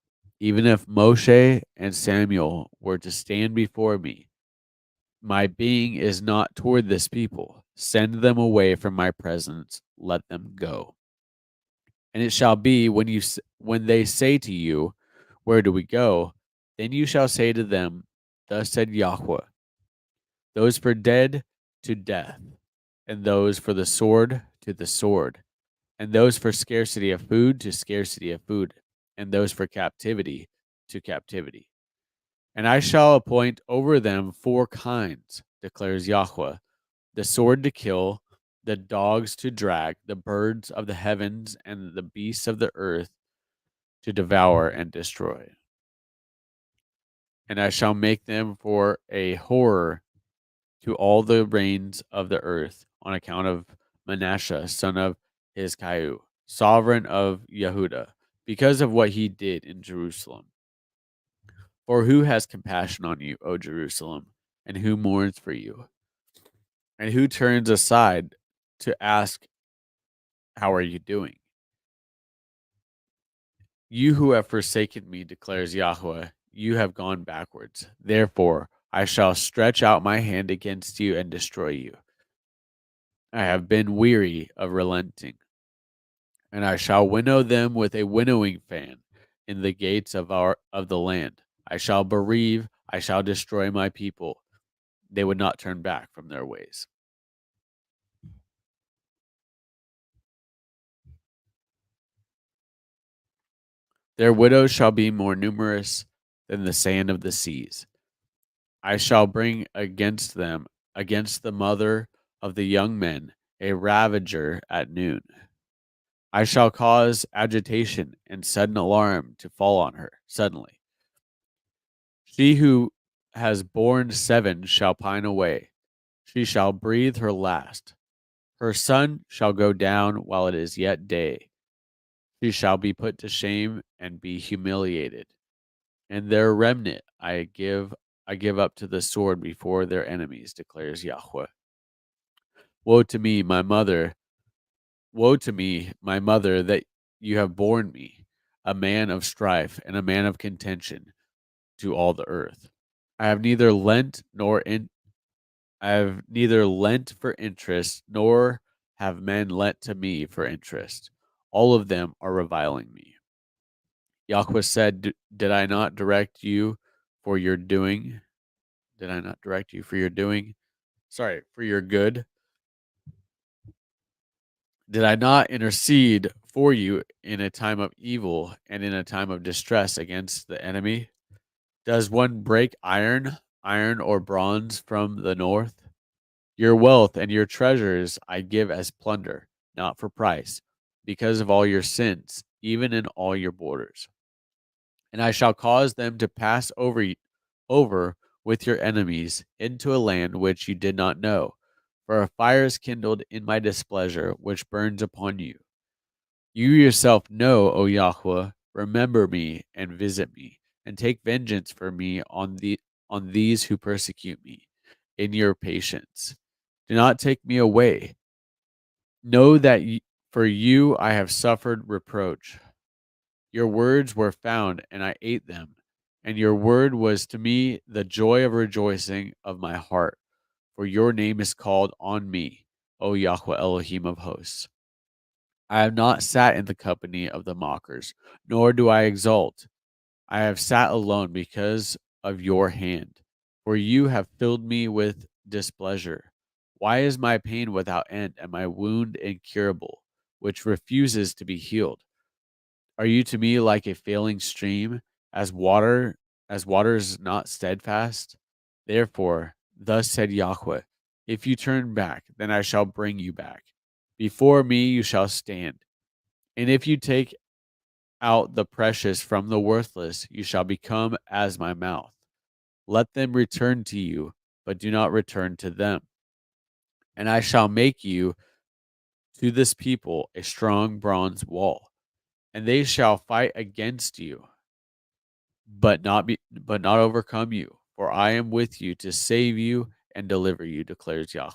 even if Moshe and Samuel were to stand before me, my being is not toward this people. Send them away from my presence. Let them go. And it shall be when they say to you, where do we go? Then you shall say to them, thus said Yahweh, those for dead to death, and those for the sword to the sword, and those for scarcity of food to scarcity of food, and those for captivity to captivity. And I shall appoint over them 4 kinds, declares Yahweh, the sword to kill, the dogs to drag, the birds of the heavens, and the beasts of the earth to devour and destroy. And I shall make them for a horror to all the reigns of the earth on account of Manasseh, son of Hezekiah, sovereign of Yehuda, because of what he did in Jerusalem. For who has compassion on you, O Jerusalem, and who mourns for you, and who turns aside to ask, how are you doing? You who have forsaken me, declares Yahweh, you have gone backwards. Therefore, I shall stretch out my hand against you and destroy you. I have been weary of relenting, and I shall winnow them with a winnowing fan in the gates of the land. I shall bereave, I shall destroy my people. They would not turn back from their ways. Their widows shall be more numerous than the sand of the seas. I shall bring against them, against the mother of the young men, a ravager at noon. I shall cause agitation and sudden alarm to fall on her suddenly. She who has borne 7 shall pine away. She shall breathe her last. Her sun shall go down while it is yet day. She shall be put to shame and be humiliated. And their remnant I give up to the sword before their enemies, declares Yahweh. Woe to me, my mother! Woe to me, my mother, that you have borne me, a man of strife and a man of contention to all the earth. I have neither lent I have neither lent for interest, nor have men lent to me for interest. All of them are reviling me. Yahweh said, did I not direct you for your doing? Did I not direct you for your doing? Sorry, for your good? Did I not intercede for you in a time of evil and in a time of distress against the enemy? Does one break iron or bronze from the north? Your wealth and your treasures I give as plunder, not for price, because of all your sins, even in all your borders. And I shall cause them to pass over with your enemies into a land which you did not know, for a fire is kindled in my displeasure, which burns upon you. You yourself know, O Yahweh, remember me and visit me, and take vengeance for me on these who persecute me, in your patience. Do not take me away. Know that for you I have suffered reproach. Your words were found, and I ate them. And your word was to me the joy of rejoicing of my heart. For your name is called on me, O Yahweh Elohim of hosts. I have not sat in the company of the mockers, nor do I exult. I have sat alone because of your hand, for you have filled me with displeasure. Why is my pain without end and my wound incurable, which refuses to be healed? Are you to me like a failing stream, as water is not steadfast? Therefore, thus said Yahweh, if you turn back, then I shall bring you back. Before me you shall stand. And if you take out the precious from the worthless, you shall become as my mouth. Let them return to you, but do not return to them. And I shall make you to this people a strong bronze wall, and they shall fight against you, but not overcome you. For I am with you to save you and deliver you, declares Yahweh.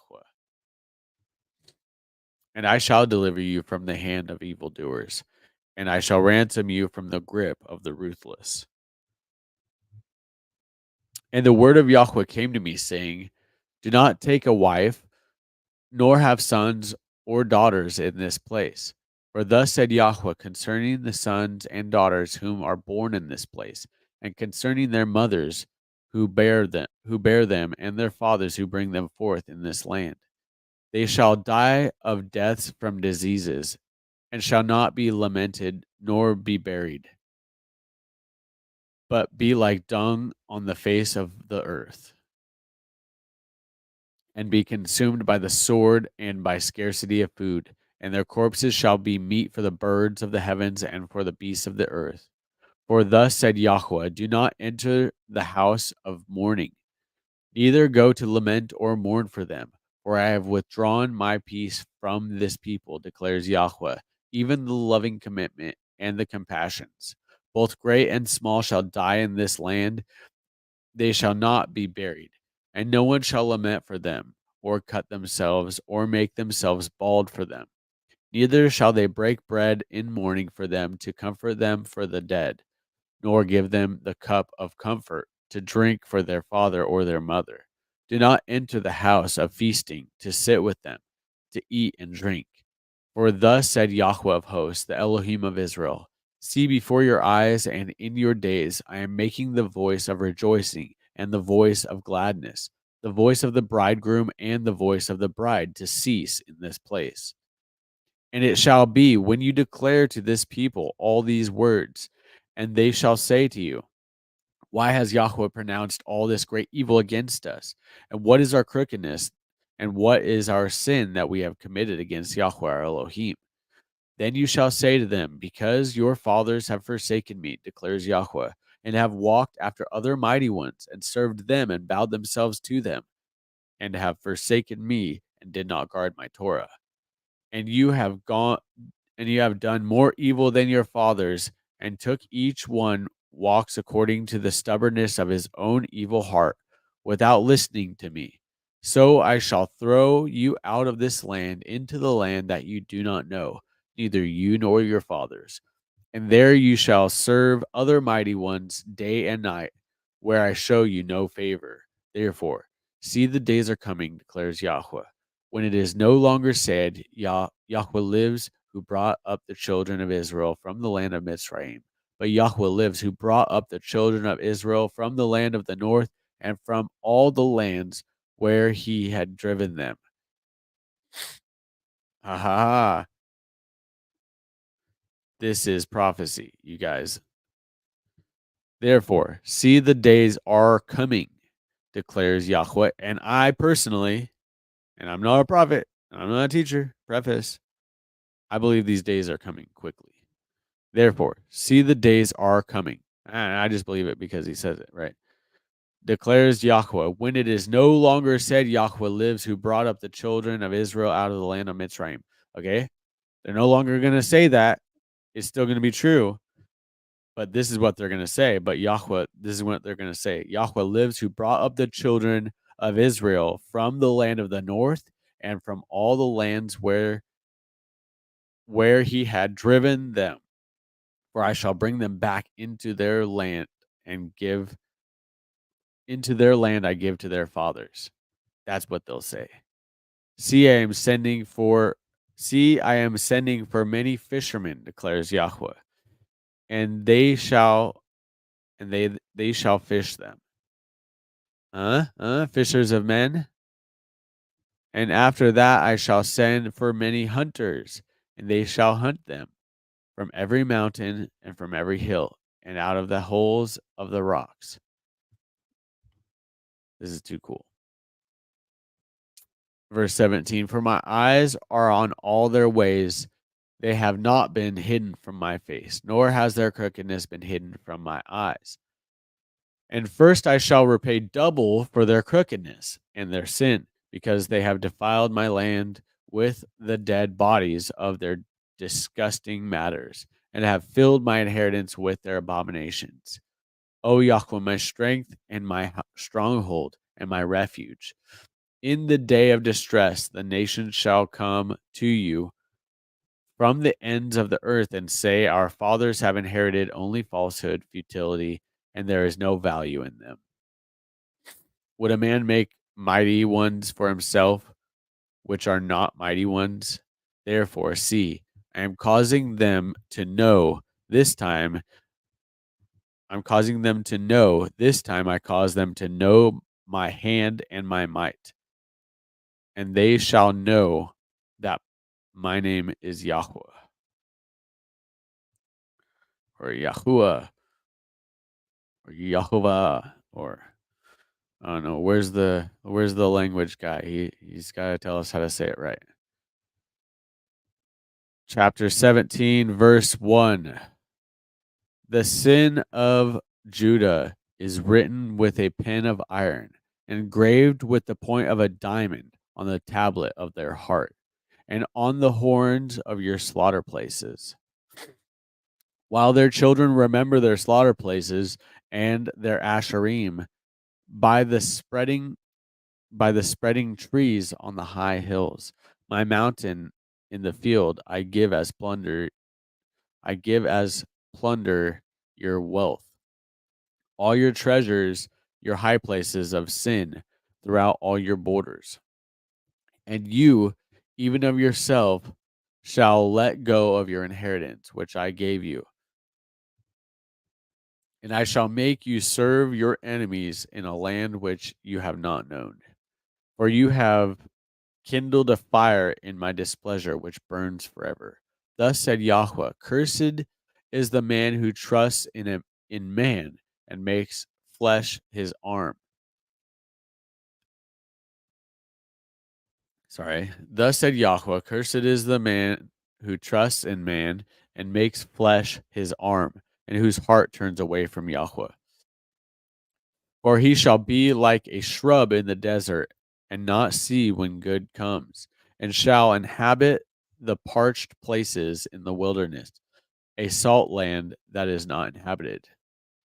And I shall deliver you from the hand of evildoers, and I shall ransom you from the grip of the ruthless. And the word of Yahweh came to me, saying, do not take a wife, nor have sons or daughters in this place. For thus said Yahweh concerning the sons and daughters whom are born in this place, and concerning their mothers who bear them, and their fathers who bring them forth in this land. They shall die of deaths from diseases, and shall not be lamented nor be buried, but be like dung on the face of the earth, and be consumed by the sword and by scarcity of food, and their corpses shall be meat for the birds of the heavens and for the beasts of the earth. For thus said Yahweh, do not enter the house of mourning, neither go to lament or mourn for them, for I have withdrawn my peace from this people, declares Yahweh, even the loving commitment and the compassions. Both great and small shall die in this land, they shall not be buried, and no one shall lament for them, or cut themselves, or make themselves bald for them. Neither shall they break bread in mourning for them to comfort them for the dead, nor give them the cup of comfort to drink for their father or their mother. Do not enter the house of feasting to sit with them, to eat and drink. For thus said Yahweh of hosts, the Elohim of Israel, see before your eyes and in your days I am making the voice of rejoicing and the voice of gladness, the voice of the bridegroom and the voice of the bride to cease in this place. And it shall be when you declare to this people all these words, and they shall say to you, why has Yahweh pronounced all this great evil against us? And what is our crookedness? And what is our sin that we have committed against Yahweh our Elohim? Then you shall say to them, because your fathers have forsaken me, declares Yahweh, and have walked after other mighty ones, and served them, and bowed themselves to them, and have forsaken me, and did not guard my Torah. And you have done more evil than your fathers, and took each one walks according to the stubbornness of his own evil heart, without listening to me. So I shall throw you out of this land into the land that you do not know, neither you nor your fathers. And there you shall serve other mighty ones day and night, where I show you no favor. Therefore, see the days are coming, declares Yahweh, when it is no longer said, Yahweh lives, who brought up the children of Israel from the land of Mitzrayim. But Yahweh lives, who brought up the children of Israel from the land of the north and from all the lands where he had driven them. Ha ha ha. This is prophecy, you guys. Therefore, see the days are coming, declares Yahweh, and I personally, and I'm not a prophet, and I'm not a teacher, preface, I believe these days are coming quickly. Therefore, see the days are coming. And I just believe it because he says it, right? Declares Yahweh, when it is no longer said Yahweh lives, who brought up the children of Israel out of the land of Mitzrayim. Okay? They're no longer going to say that. It's still going to be true. But this is what they're going to say. But Yahweh, this is what they're going to say. Yahweh lives, who brought up the children of Israel from the land of the north and from all the lands where he had driven them. For I shall bring them back into their land and give into their land I give to their fathers. That's what they'll say. See, I am sending for I am sending for many fishermen, declares Yahweh, and they shall fish them. Fishers of men. And after that I shall send for many hunters, and they shall hunt them from every mountain and from every hill, and out of the holes of the rocks. This is too cool. Verse 17, for my eyes are on all their ways. They have not been hidden from my face, nor has their crookedness been hidden from my eyes. And first I shall repay double for their crookedness and their sin, because they have defiled my land with the dead bodies of their disgusting matters, and have filled my inheritance with their abominations. O Yahweh, my strength and my stronghold and my refuge. In the day of distress, the nations shall come to you from the ends of the earth and say, our fathers have inherited only falsehood, futility, and there is no value in them. Would a man make mighty ones for himself, which are not mighty ones? Therefore, see, I am causing them to know this time. I cause them to know my hand and my might. And they shall know that my name is Yahweh. Or Yahuwah. Or Yahovah. Or I don't know. Where's the language guy? He's gotta tell us how to say it right. Chapter 17, verse 1. The sin of Judah is written with a pen of iron, engraved with the point of a diamond on the tablet of their heart, and on the horns of your slaughter places. While their children remember their slaughter places and their asherim by the spreading trees on the high hills, my mountain in the field I give as plunder. Your wealth, all your treasures, your high places of sin throughout all your borders. And you, even of yourself, shall let go of your inheritance, which I gave you. And I shall make you serve your enemies in a land which you have not known. For you have kindled a fire in my displeasure, which burns forever. Thus said Yahweh, cursed is the man who trusts in man and makes flesh his arm. Thus said Yahweh, cursed is the man who trusts in man and makes flesh his arm, and whose heart turns away from Yahweh. For he shall be like a shrub in the desert, and not see when good comes, and shall inhabit the parched places in the wilderness, a salt land that is not inhabited.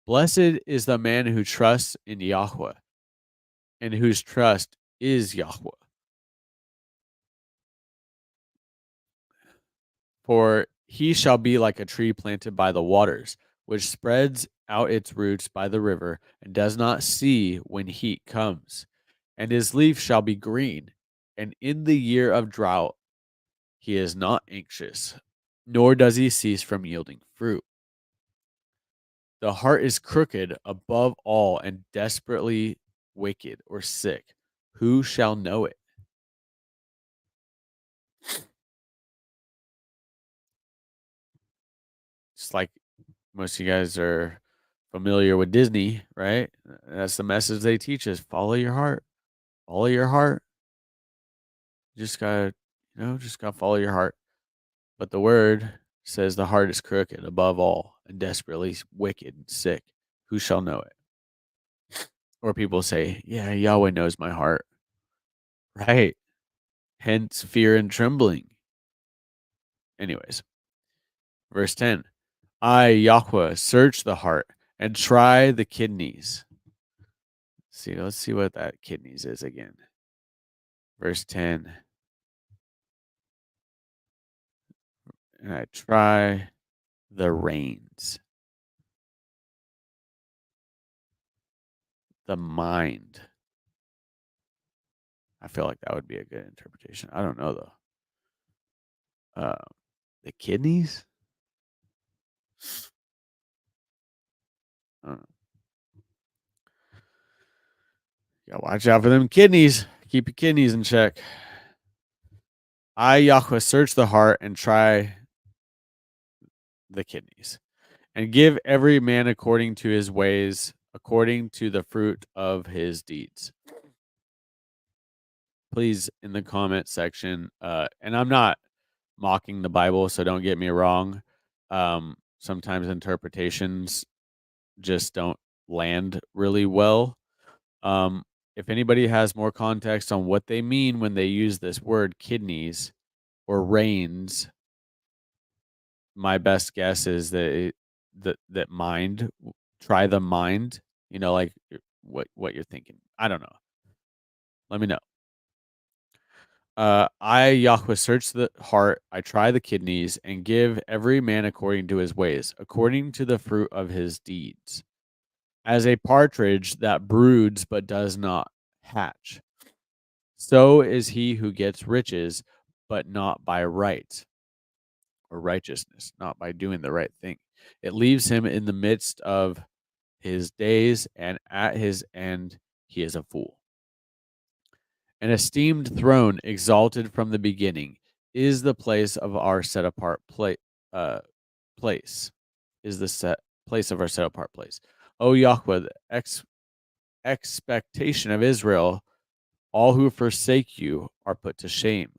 Blessed is the man who trusts in Yahweh, and whose trust is Yahweh. For he shall be like a tree planted by the waters, which spreads out its roots by the river, and does not see when heat comes. And his leaf shall be green, and in the year of drought he is not anxious, nor does he cease from yielding fruit. The heart is crooked above all and desperately wicked or sick. Who shall know it? It's like most of you guys are familiar with Disney, right? That's the message they teach us. Follow your heart. Follow your heart. Just gotta, just gotta follow your heart. But the word says the heart is crooked above all and desperately wicked and sick. Who shall know it? Or people say, yeah, Yahweh knows my heart. Right. Hence fear and trembling. Anyways, verse 10. I, Yahweh, search the heart and try the kidneys. Let's see what that kidneys is again. Verse 10. And I try the reins, the mind. I feel like that would be a good interpretation. I don't know though. The kidneys. I don't know. Yeah, watch out for them kidneys. Keep your kidneys in check. I, Yahweh, search the heart and try the kidneys, and give every man according to his ways, according to the fruit of his deeds. Please, in the comment section, and I'm not mocking the Bible, so don't get me wrong. Sometimes interpretations just don't land really well. If anybody has more context on what they mean when they use this word kidneys or reins, my best guess is that mind, try the mind, like what you're thinking. I don't know. Let me know. I, Yahweh, search the heart, I try the kidneys, and give every man according to his ways, according to the fruit of his deeds. As a partridge that broods but does not hatch, so is he who gets riches, but not by right or righteousness, not by doing the right thing. It leaves him in the midst of his days, and at his end he is a fool. An esteemed throne, exalted from the beginning, is the place of our set apart place. Is the set place of our set apart place. O Yahweh, the expectation of Israel, all who forsake you are put to shame.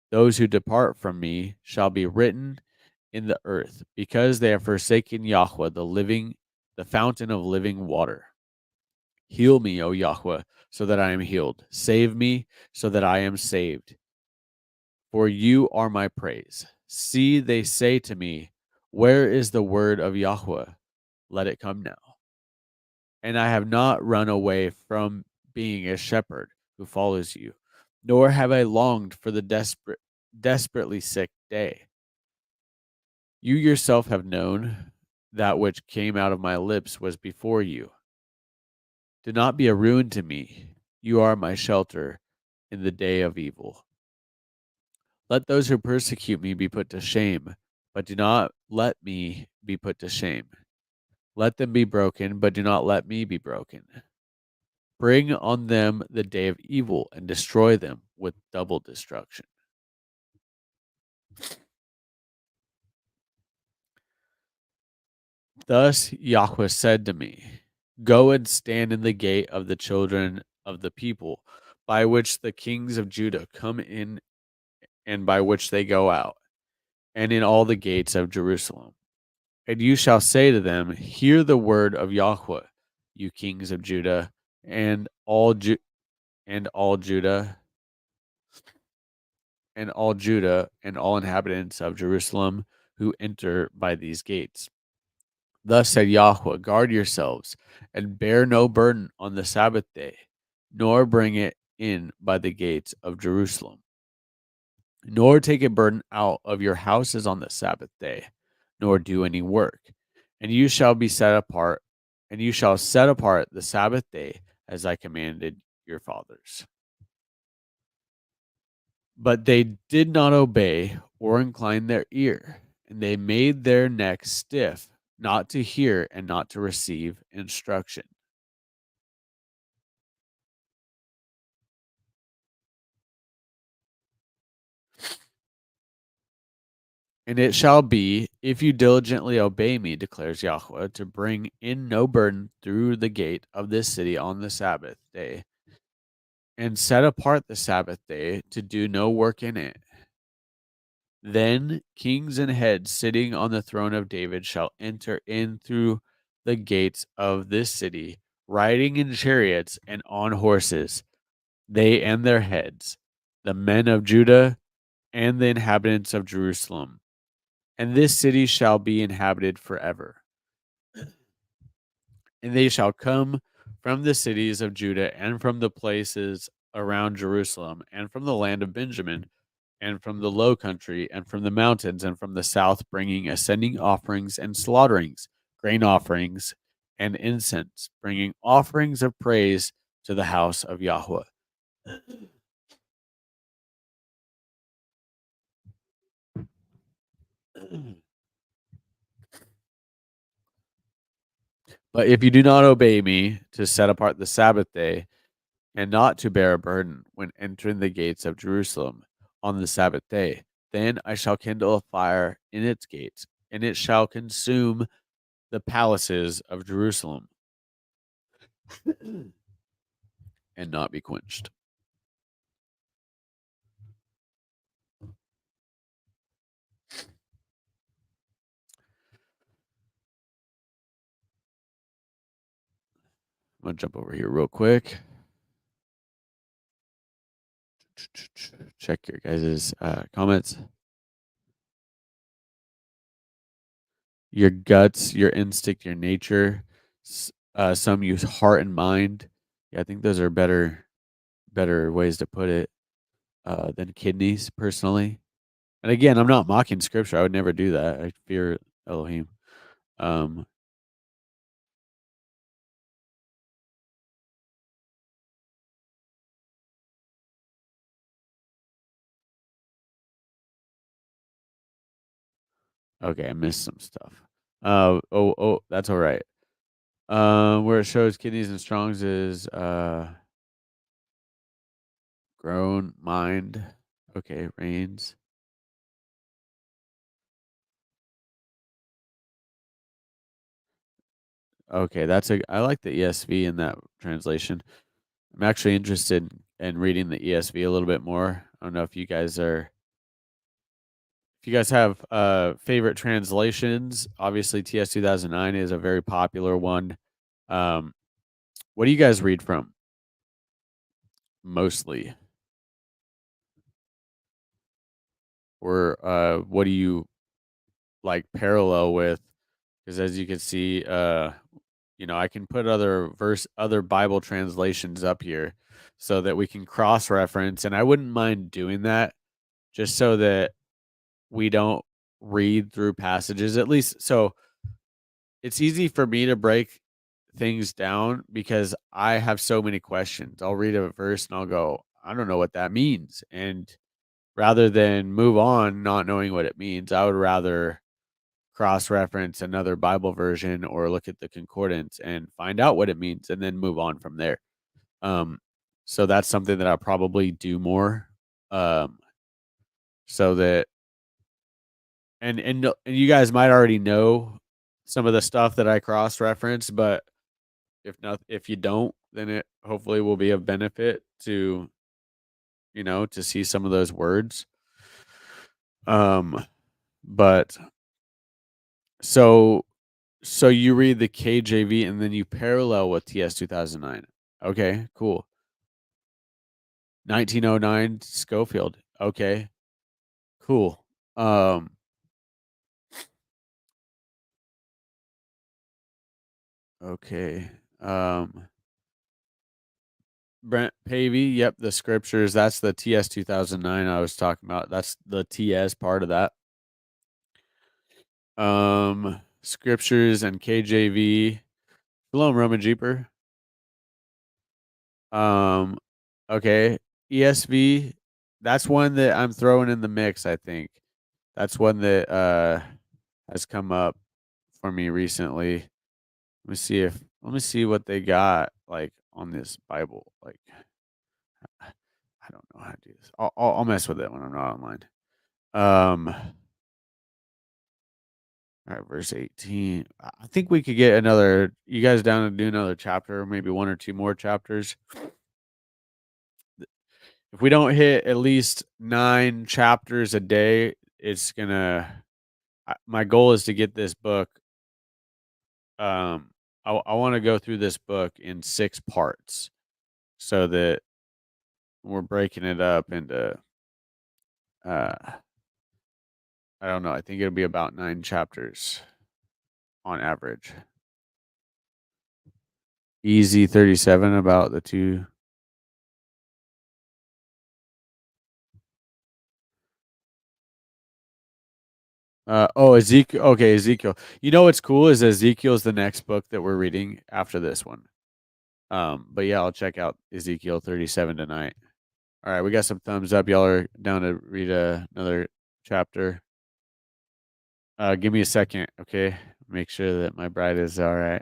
Those who depart from me shall be written in the earth, because they have forsaken Yahweh, the fountain of living water. Heal me, O Yahweh, so that I am healed. Save me, so that I am saved. For you are my praise. See, they say to me, where is the word of Yahweh? Let it come now. And I have not run away from being a shepherd who follows you, nor have I longed for the desperately sick day. You yourself have known that which came out of my lips was before you. Do not be a ruin to me. You are my shelter in the day of evil. Let those who persecute me be put to shame, but do not let me be put to shame. Let them be broken, but do not let me be broken. Bring on them the day of evil and destroy them with double destruction. Thus Yahweh said to me, go and stand in the gate of the children of the people, by which the kings of Judah come in and by which they go out, and in all the gates of Jerusalem. And you shall say to them, hear the word of Yahweh, you kings of Judah, and all Judah, and all Judah, and all inhabitants of Jerusalem who enter by these gates. Thus said Yahweh, guard yourselves, and bear no burden on the Sabbath day, nor bring it in by the gates of Jerusalem, nor take a burden out of your houses on the Sabbath day, nor do any work. And you shall be set apart, and you shall set apart the Sabbath day as I commanded your fathers. But they did not obey or incline their ear, and they made their necks stiff, not to hear and not to receive instruction. And it shall be, if you diligently obey me, declares Yahweh, to bring in no burden through the gate of this city on the Sabbath day, and set apart the Sabbath day to do no work in it. Then kings and heads sitting on the throne of David shall enter in through the gates of this city, riding in chariots and on horses, they and their heads, the men of Judah and the inhabitants of Jerusalem. And this city shall be inhabited forever. And they shall come from the cities of Judah and from the places around Jerusalem and from the land of Benjamin and from the low country, and from the mountains, and from the south, bringing ascending offerings and slaughterings, grain offerings and incense, bringing offerings of praise to the house of Yahweh. But if you do not obey me to set apart the Sabbath day, and not to bear a burden when entering the gates of Jerusalem on the Sabbath day, then I shall kindle a fire in its gates, and it shall consume the palaces of Jerusalem and not be quenched. I'm gonna jump over here real quick. Check your guys' comments. Your guts, your instinct, your nature. Some use heart and mind. Yeah, I think those are better ways to put it than kidneys, personally. And again, I'm not mocking scripture. I would never do that. I fear Elohim. Um, okay, I missed some stuff. Oh, that's all right. Where it shows kidneys and strongs is grown mind. Okay, reigns. Okay, I like the ESV in that translation. I'm actually interested in reading the ESV a little bit more. I don't know if you guys have favorite translations. Obviously TS 2009 is a very popular one. Um, what do you guys read from mostly? Or what do you like parallel with? Because as you can see, I can put other Bible translations up here so that we can cross reference, and I wouldn't mind doing that just so that we don't read through passages at least. So it's easy for me to break things down because I have so many questions. I'll read a verse and I'll go, I don't know what that means. And rather than move on not knowing what it means, I would rather cross reference another Bible version or look at the concordance and find out what it means and then move on from there. Um, so that's something that I'll probably do more. Um, so that and you guys might already know some of the stuff that I cross reference, but if you don't, then it hopefully will be of benefit to to see some of those words. Um, but so so you read the KJV and then you parallel with TS 2009. Okay, cool. 1909 Schofield. Okay, cool. Um, okay. Um, Brent Pavey. Yep, the scriptures. That's the TS 2009 I was talking about. That's the TS part of that. Scriptures and KJV. Shalom, Roman Jeeper. Um, okay. ESV. That's one that I'm throwing in the mix, I think. That's one that has come up for me recently. Let me see what they got like on this Bible. Like I don't know how to do this. I'll mess with it when I'm not online. All right, verse 18. I think we could get another. You guys down to do another chapter, maybe one or two more chapters. If we don't hit at least 9 chapters a day, it's gonna. My goal is to get this book. Um, I want to go through this book in 6 parts, so that we're breaking it up into. Uh, I don't know. I think it'll be about 9 chapters on average. Easy 37 about the two. Ezekiel. Okay, Ezekiel. You know what's cool is Ezekiel's the next book that we're reading after this one. But yeah, I'll check out Ezekiel 37 tonight. All right, we got some thumbs up. Y'all are down to read another chapter. Give me a second, okay? Make sure that my bride is all right.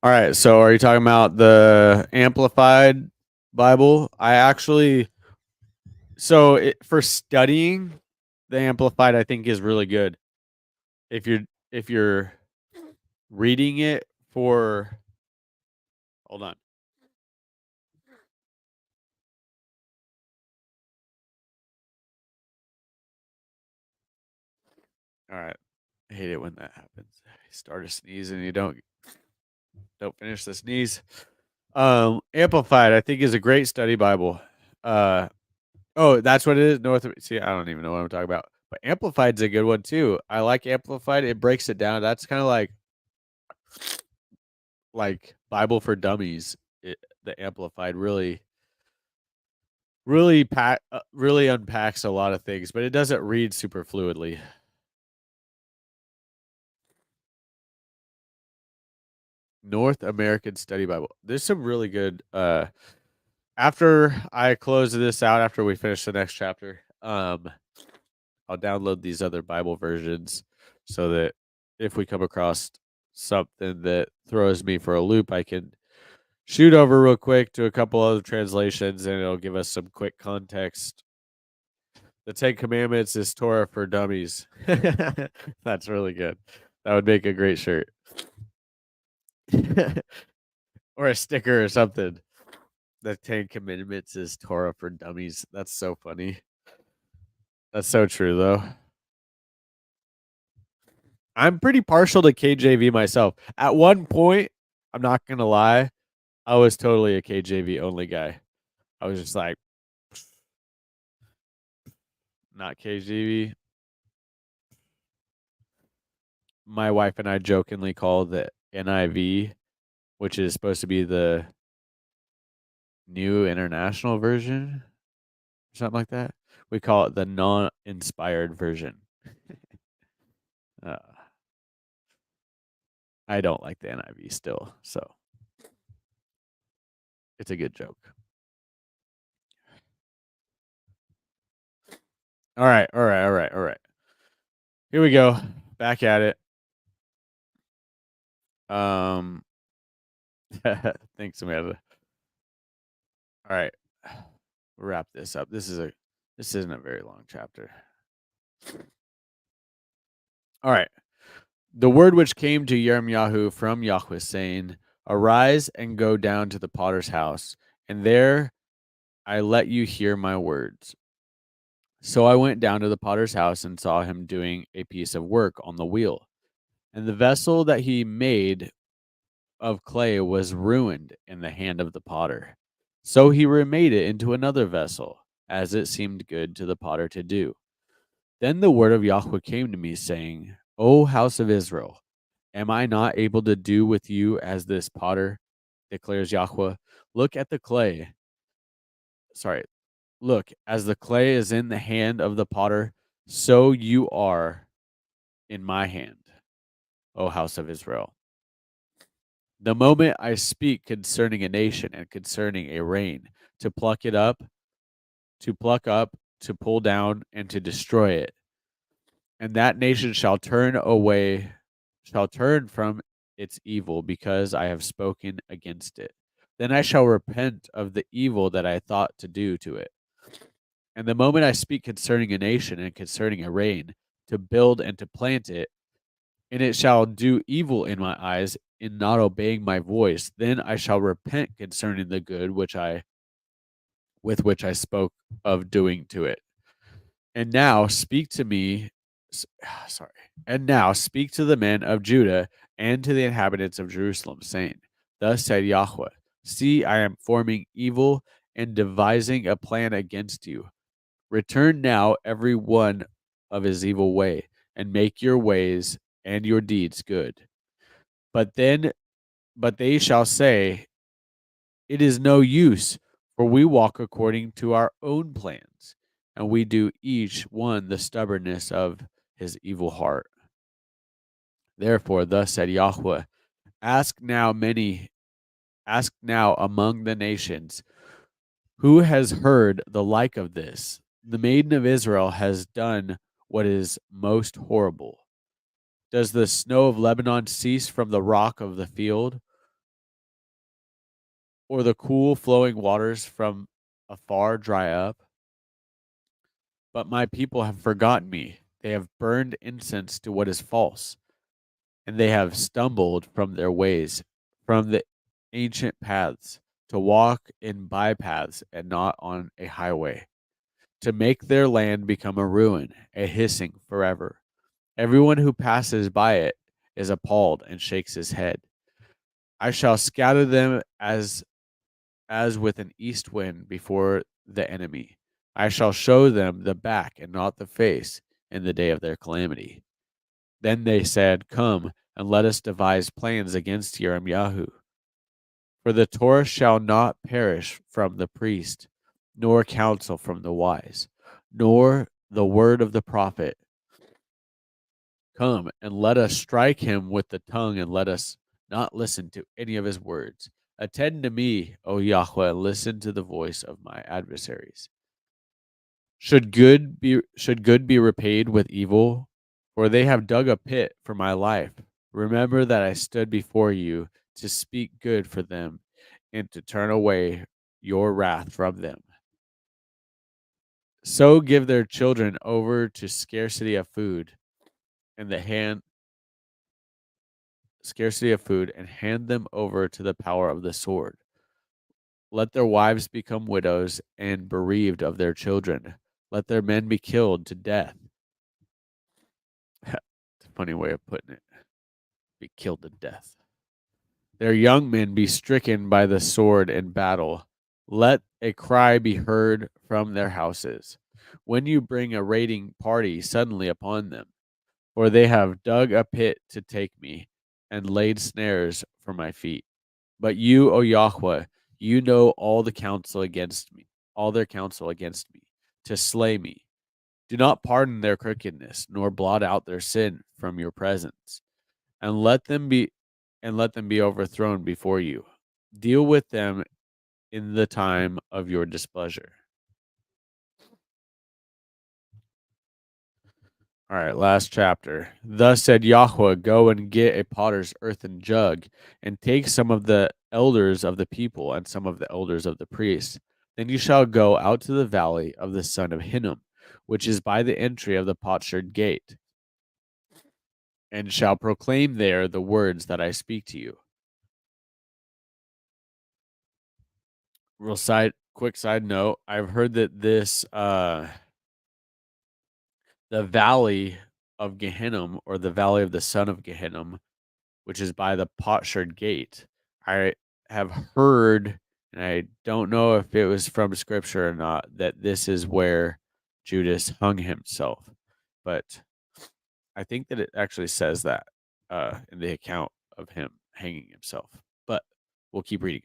All right, so are you talking about the Amplified Bible? I actually, for studying, the Amplified I think is really good. If you're reading it for, hold on. All right, I hate it when that happens. You start a sneeze and you don't finish the sneeze. Amplified I think is a great study Bible. Uh, Oh, that's what it is? North see, I don't even know what I'm talking about. But Amplified's a good one too. I like Amplified. It breaks it down. That's kind of like Bible for Dummies. The Amplified really unpacks a lot of things, but it doesn't read super fluidly. North American Study Bible. There's some really good after I close this out after we finish the next chapter, I'll download these other Bible versions so that if we come across something that throws me for a loop, I can shoot over real quick to a couple other translations and it'll give us some quick context. The Ten Commandments is Torah for Dummies. That's really good. That would make a great shirt. Or a sticker or something. The Ten Commandments is Torah for Dummies. That's so funny. That's so true, though. I'm pretty partial to KJV myself. At one point, I'm not gonna lie, I was totally a KJV only guy. I was just like, not KJV. My wife and I jokingly call the NIV, which is supposed to be the New International Version, something like that. We call it the non-inspired version. uh, I don't like the NIV still, so it's a good joke. All right, all right, all right, all right. Here we go. Back at it. Thanks, Amanda. All right, we'll wrap this up. This isn't a very long chapter. All right. The word which came to Yirmiyahu from Yahweh, saying, Arise and go down to the potter's house, and there I let you hear my words. So I went down to the potter's house and saw him doing a piece of work on the wheel. And the vessel that he made of clay was ruined in the hand of the potter. So he remade it into another vessel, as it seemed good to the potter to do. Then the word of Yahweh came to me, saying, O house of Israel, am I not able to do with you as this potter, declares Yahweh? Look at the clay. Sorry, look, as the clay is in the hand of the potter, so you are in my hand, O house of Israel. The moment I speak concerning a nation and concerning a reign, to pluck it up, to pluck up, to pull down, and to destroy it, and that nation shall turn from its evil, because I have spoken against it. Then I shall repent of the evil that I thought to do to it. And the moment I speak concerning a nation and concerning a reign, to build and to plant it, and it shall do evil in my eyes in not obeying my voice, then I shall repent concerning the good with which I spoke of doing to it. And now speak to me, sorry. And now speak to the men of Judah and to the inhabitants of Jerusalem, saying, Thus said Yahweh, see, I am forming evil and devising a plan against you. Return now every one of his evil way, and make your ways and your deeds good. But then, but they shall say, It is no use, for we walk according to our own plans, and we do each one the stubbornness of his evil heart. Therefore, thus said Yahweh, Ask now many, ask now among the nations, who has heard the like of this? The maiden of Israel has done what is most horrible. Does the snow of Lebanon cease from the rock of the field, or the cool flowing waters from afar dry up? But my people have forgotten me. They have burned incense to what is false, and they have stumbled from their ways, from the ancient paths, to walk in bypaths and not on a highway, to make their land become a ruin, a hissing forever. Everyone who passes by it is appalled and shakes his head. I shall scatter them as with an east wind before the enemy. I shall show them the back and not the face in the day of their calamity. Then they said, Come, and let us devise plans against Yirmiyahu. For the Torah shall not perish from the priest, nor counsel from the wise, nor the word of the prophet. Come, and let us strike him with the tongue, and let us not listen to any of his words. Attend to me, O Yahweh, and listen to the voice of my adversaries. Should good be repaid with evil? For they have dug a pit for my life. Remember that I stood before you to speak good for them and to turn away your wrath from them. So give their children over to and the hand scarcity of food and hand them over to the power of the sword. Let their wives become widows and bereaved of their children. Let their men be killed to death. It's a funny way of putting it. Be killed to death. Their young men be stricken by the sword in battle. Let a cry be heard from their houses when you bring a raiding party suddenly upon them. For they have dug a pit to take me and laid snares for my feet. But you, O Yahweh, you know all their counsel against me, to slay me. Do not pardon their crookedness, nor blot out their sin from your presence, and let them be overthrown before you. Deal with them in the time of your displeasure. All right, last chapter. Thus said Yahweh, Go and get a potter's earthen jug, and take some of the elders of the people and some of the elders of the priests. Then you shall go out to the valley of the son of Hinnom, which is by the entry of the potsherd gate, and shall proclaim there the words that I speak to you. Quick side note, I've heard that the valley of Gehinnom, or the valley of the son of Gehinnom, which is by the potsherd gate. I have heard, and I don't know if it was from scripture or not, that this is where Judas hung himself. But I think that it actually says that in the account of him hanging himself. But we'll keep reading.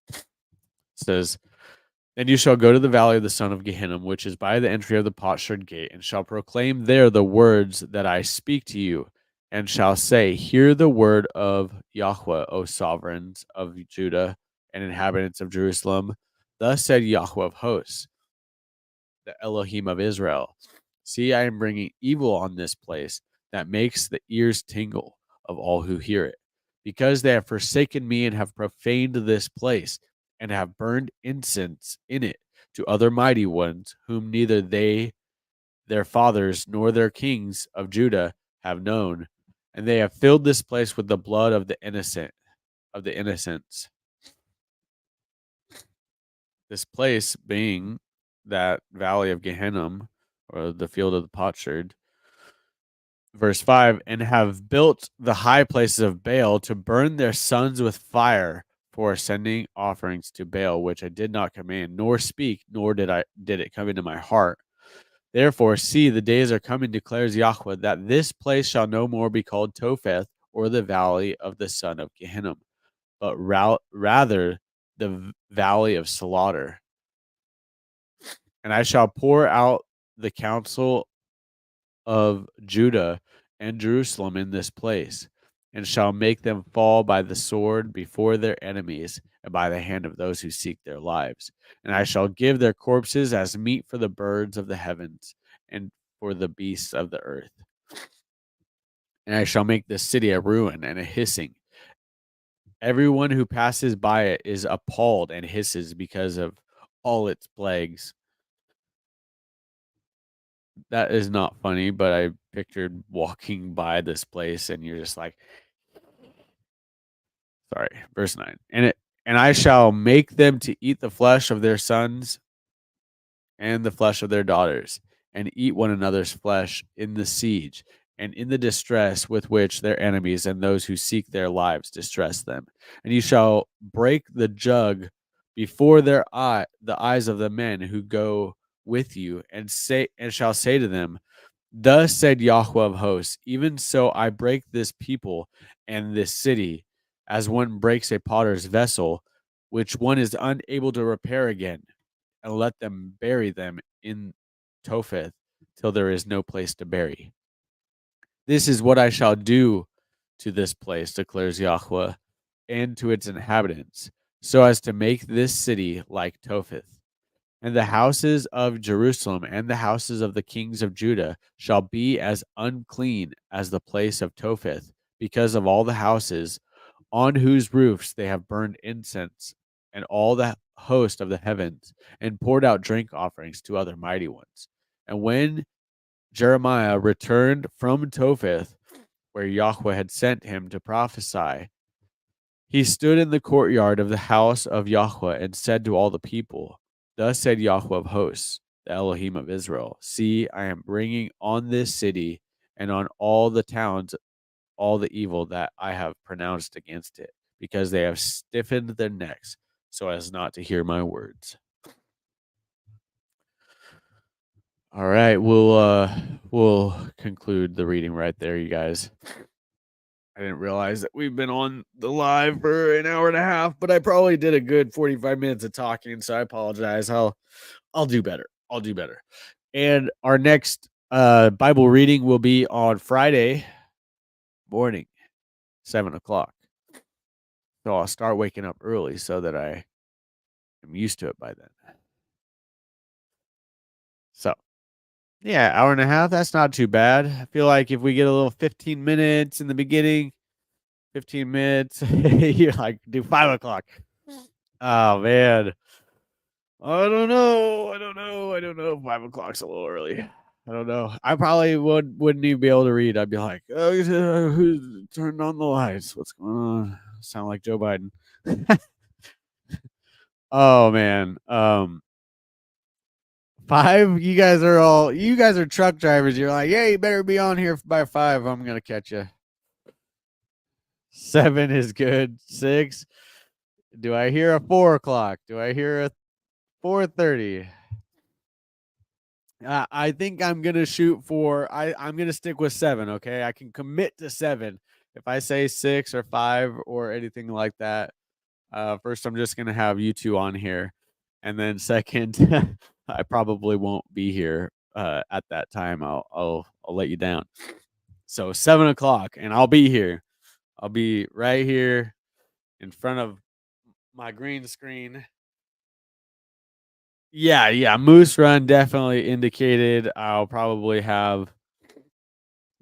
It says, Then you shall go to the valley of the son of Gehinnom, which is by the entry of the potsherd gate, and shall proclaim there the words that I speak to you, and shall say, Hear the word of Yahweh, O sovereigns of Judah and inhabitants of Jerusalem. Thus said Yahweh of hosts, the Elohim of Israel. See, I am bringing evil on this place that makes the ears tingle of all who hear it, because they have forsaken me and have profaned this place, and have burned incense in it to other mighty ones, whom neither they, their fathers, nor their kings of Judah have known. And they have filled this place with the blood of the innocents. This place being that valley of Gehinnom, or the field of the potsherd. Verse 5, and have built the high places of Baal to burn their sons with fire for sending offerings to Baal, which I did not command, nor speak, nor did it come into my heart. Therefore, see, the days are coming, declares Yahweh, that this place shall no more be called Topheth, or the valley of the son of Gehinnom, but rather the valley of slaughter. And I shall pour out the counsel of Judah and Jerusalem in this place, and shall make them fall by the sword before their enemies, and by the hand of those who seek their lives. And I shall give their corpses as meat for the birds of the heavens, and for the beasts of the earth. And I shall make this city a ruin and a hissing. Everyone who passes by it is appalled and hisses because of all its plagues. That is not funny, but I pictured walking by this place and you're just like, sorry, verse 9. And I shall make them to eat the flesh of their sons and the flesh of their daughters, and eat one another's flesh in the siege, and in the distress with which their enemies and those who seek their lives distress them. And you shall break the jug before the eyes of the men who go with you, and shall say to them, thus said Yahweh of hosts, even so I break this people and this city, as one breaks a potter's vessel, which one is unable to repair again, and let them bury them in Topheth till there is no place to bury. This is what I shall do to this place, declares Yahweh, and to its inhabitants, so as to make this city like Topheth. And the houses of Jerusalem and the houses of the kings of Judah shall be as unclean as the place of Topheth, because of all the houses on whose roofs they have burned incense, and all the host of the heavens, and poured out drink offerings to other mighty ones. And when Jeremiah returned from Topheth, where Yahweh had sent him to prophesy, he stood in the courtyard of the house of Yahweh and said to all the people, thus said Yahweh of hosts, the Elohim of Israel, see, I am bringing on this city and on all the towns all the evil that I have pronounced against it, because they have stiffened their necks so as not to hear my words. All right, we'll conclude the reading right there, you guys. I didn't realize that we've been on the live for an hour and a half, but I probably did a good 45 minutes of talking, so I apologize. I'll do better. I'll do better. And our next Bible reading will be on Friday morning, 7:00. So I'll start waking up early so that I am used to it by then. So, yeah, hour and a half, that's not too bad. I feel like if we get a little 15 minutes in the beginning, 15 minutes, you're like, do 5:00. Oh, man. I don't know. 5:00's a little early. I don't know. I probably wouldn't even be able to read. I'd be like, oh, who turned on the lights? What's going on? Sound like Joe Biden. Oh, man. 5, you guys are truck drivers. You're like, yeah, you better be on here by 5. I'm going to catch you. 7 is good. 6. Do I hear a 4:00? Do I hear a 4:30? I think I'm going to shoot for, I'm going to stick with 7. Okay. I can commit to 7. If I say 6 or 5 or anything like that, first, I'm just going to have you two on here. And then second, I probably won't be here at that time. I'll let you down. So 7:00, and I'll be here. I'll be right here in front of my green screen. Yeah. Moose Run definitely indicated. I'll probably have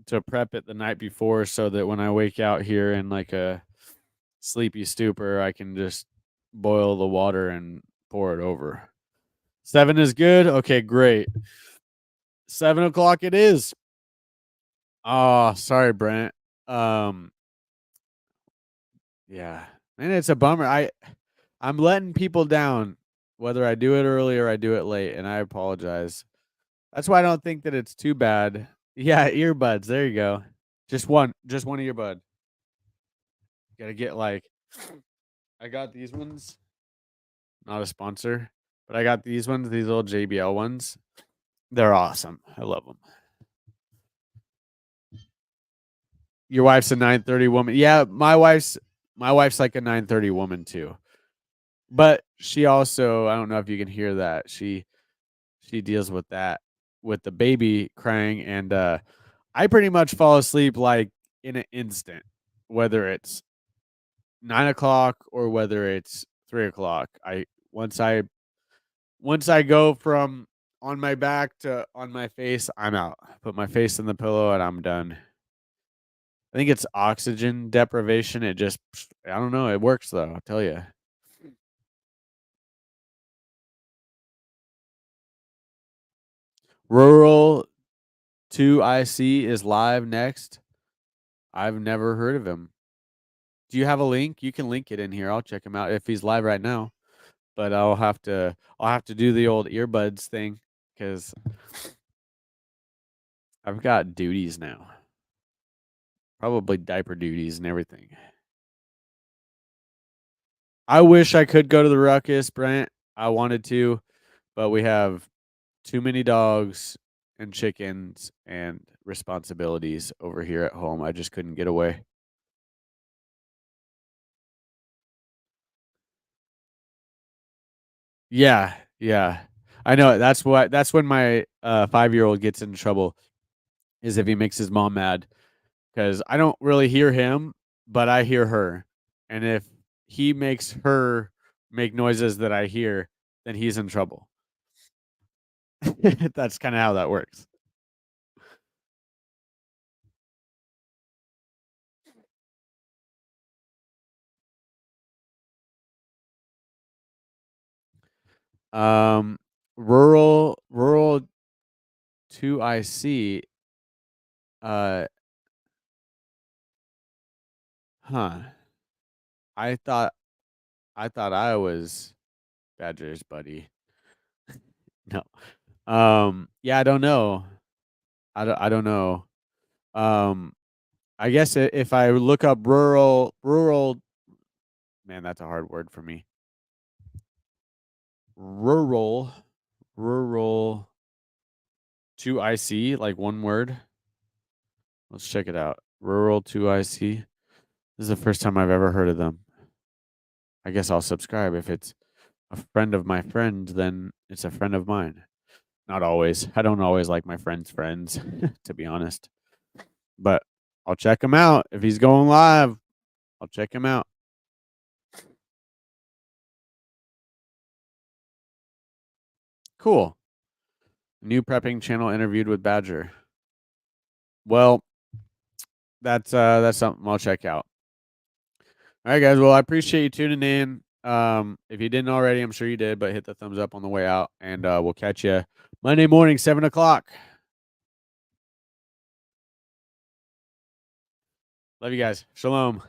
to prep it the night before so that when I wake out here in like a sleepy stupor, I can just boil the water and pour it over. 7 is good. Okay, great. 7:00 it is. Oh, sorry, Brent. Yeah, and it's a bummer. I'm letting people down, whether I do it early or I do it late, and I apologize. That's why I don't think that it's too bad. Yeah, earbuds. There you go. Just one earbud. Gotta get like I got these ones. Not a sponsor, but I got these ones. These little JBL ones. They're awesome. I love them. Your wife's a 9:30 woman. Yeah, my wife's like a 9:30 woman too. But she also, I don't know if you can hear that. She deals with that with the baby crying and I pretty much fall asleep like in an instant, whether it's 9 o'clock or whether it's 3 o'clock. I once I go from on my back to on my face, I'm out. Put my face in the pillow and I'm done. I think it's oxygen deprivation. It just, I don't know. It works though. I'll tell you. Rural 2IC is live next. I've never heard of him. Do you have a link? You can link it in here. I'll check him out if he's live right now. But I'll have to do the old earbuds thing because I've got duties now. Probably diaper duties and everything. I wish I could go to the Ruckus, Brent. I wanted to, but we have too many dogs and chickens and responsibilities over here at home. I just couldn't get away. Yeah, yeah. I know. That's when my 5-year-old gets in trouble is if he makes his mom mad because I don't really hear him, but I hear her. And if he makes her make noises that I hear, then he's in trouble. That's kind of how that works. Um, rural 2IC. Uh, huh. I thought I was Badger's buddy. No. Yeah, I don't know. I don't know. Um, I guess if I look up rural, man, that's a hard word for me. Rural, rural 2IC, like one word. Let's check it out. Rural 2IC. This is the first time I've ever heard of them. I guess I'll subscribe. If it's a friend of my friend, then it's a friend of mine. Not always. I don't always like my friend's friends, to be honest. But I'll check him out. If he's going live, I'll check him out. Cool. New prepping channel interviewed with Badger. Well, that's something I'll check out. All right, guys. Well, I appreciate you tuning in. If you didn't already, I'm sure you did, but hit the thumbs up on the way out, and we'll catch you Monday morning, 7 o'clock. Love you guys. Shalom.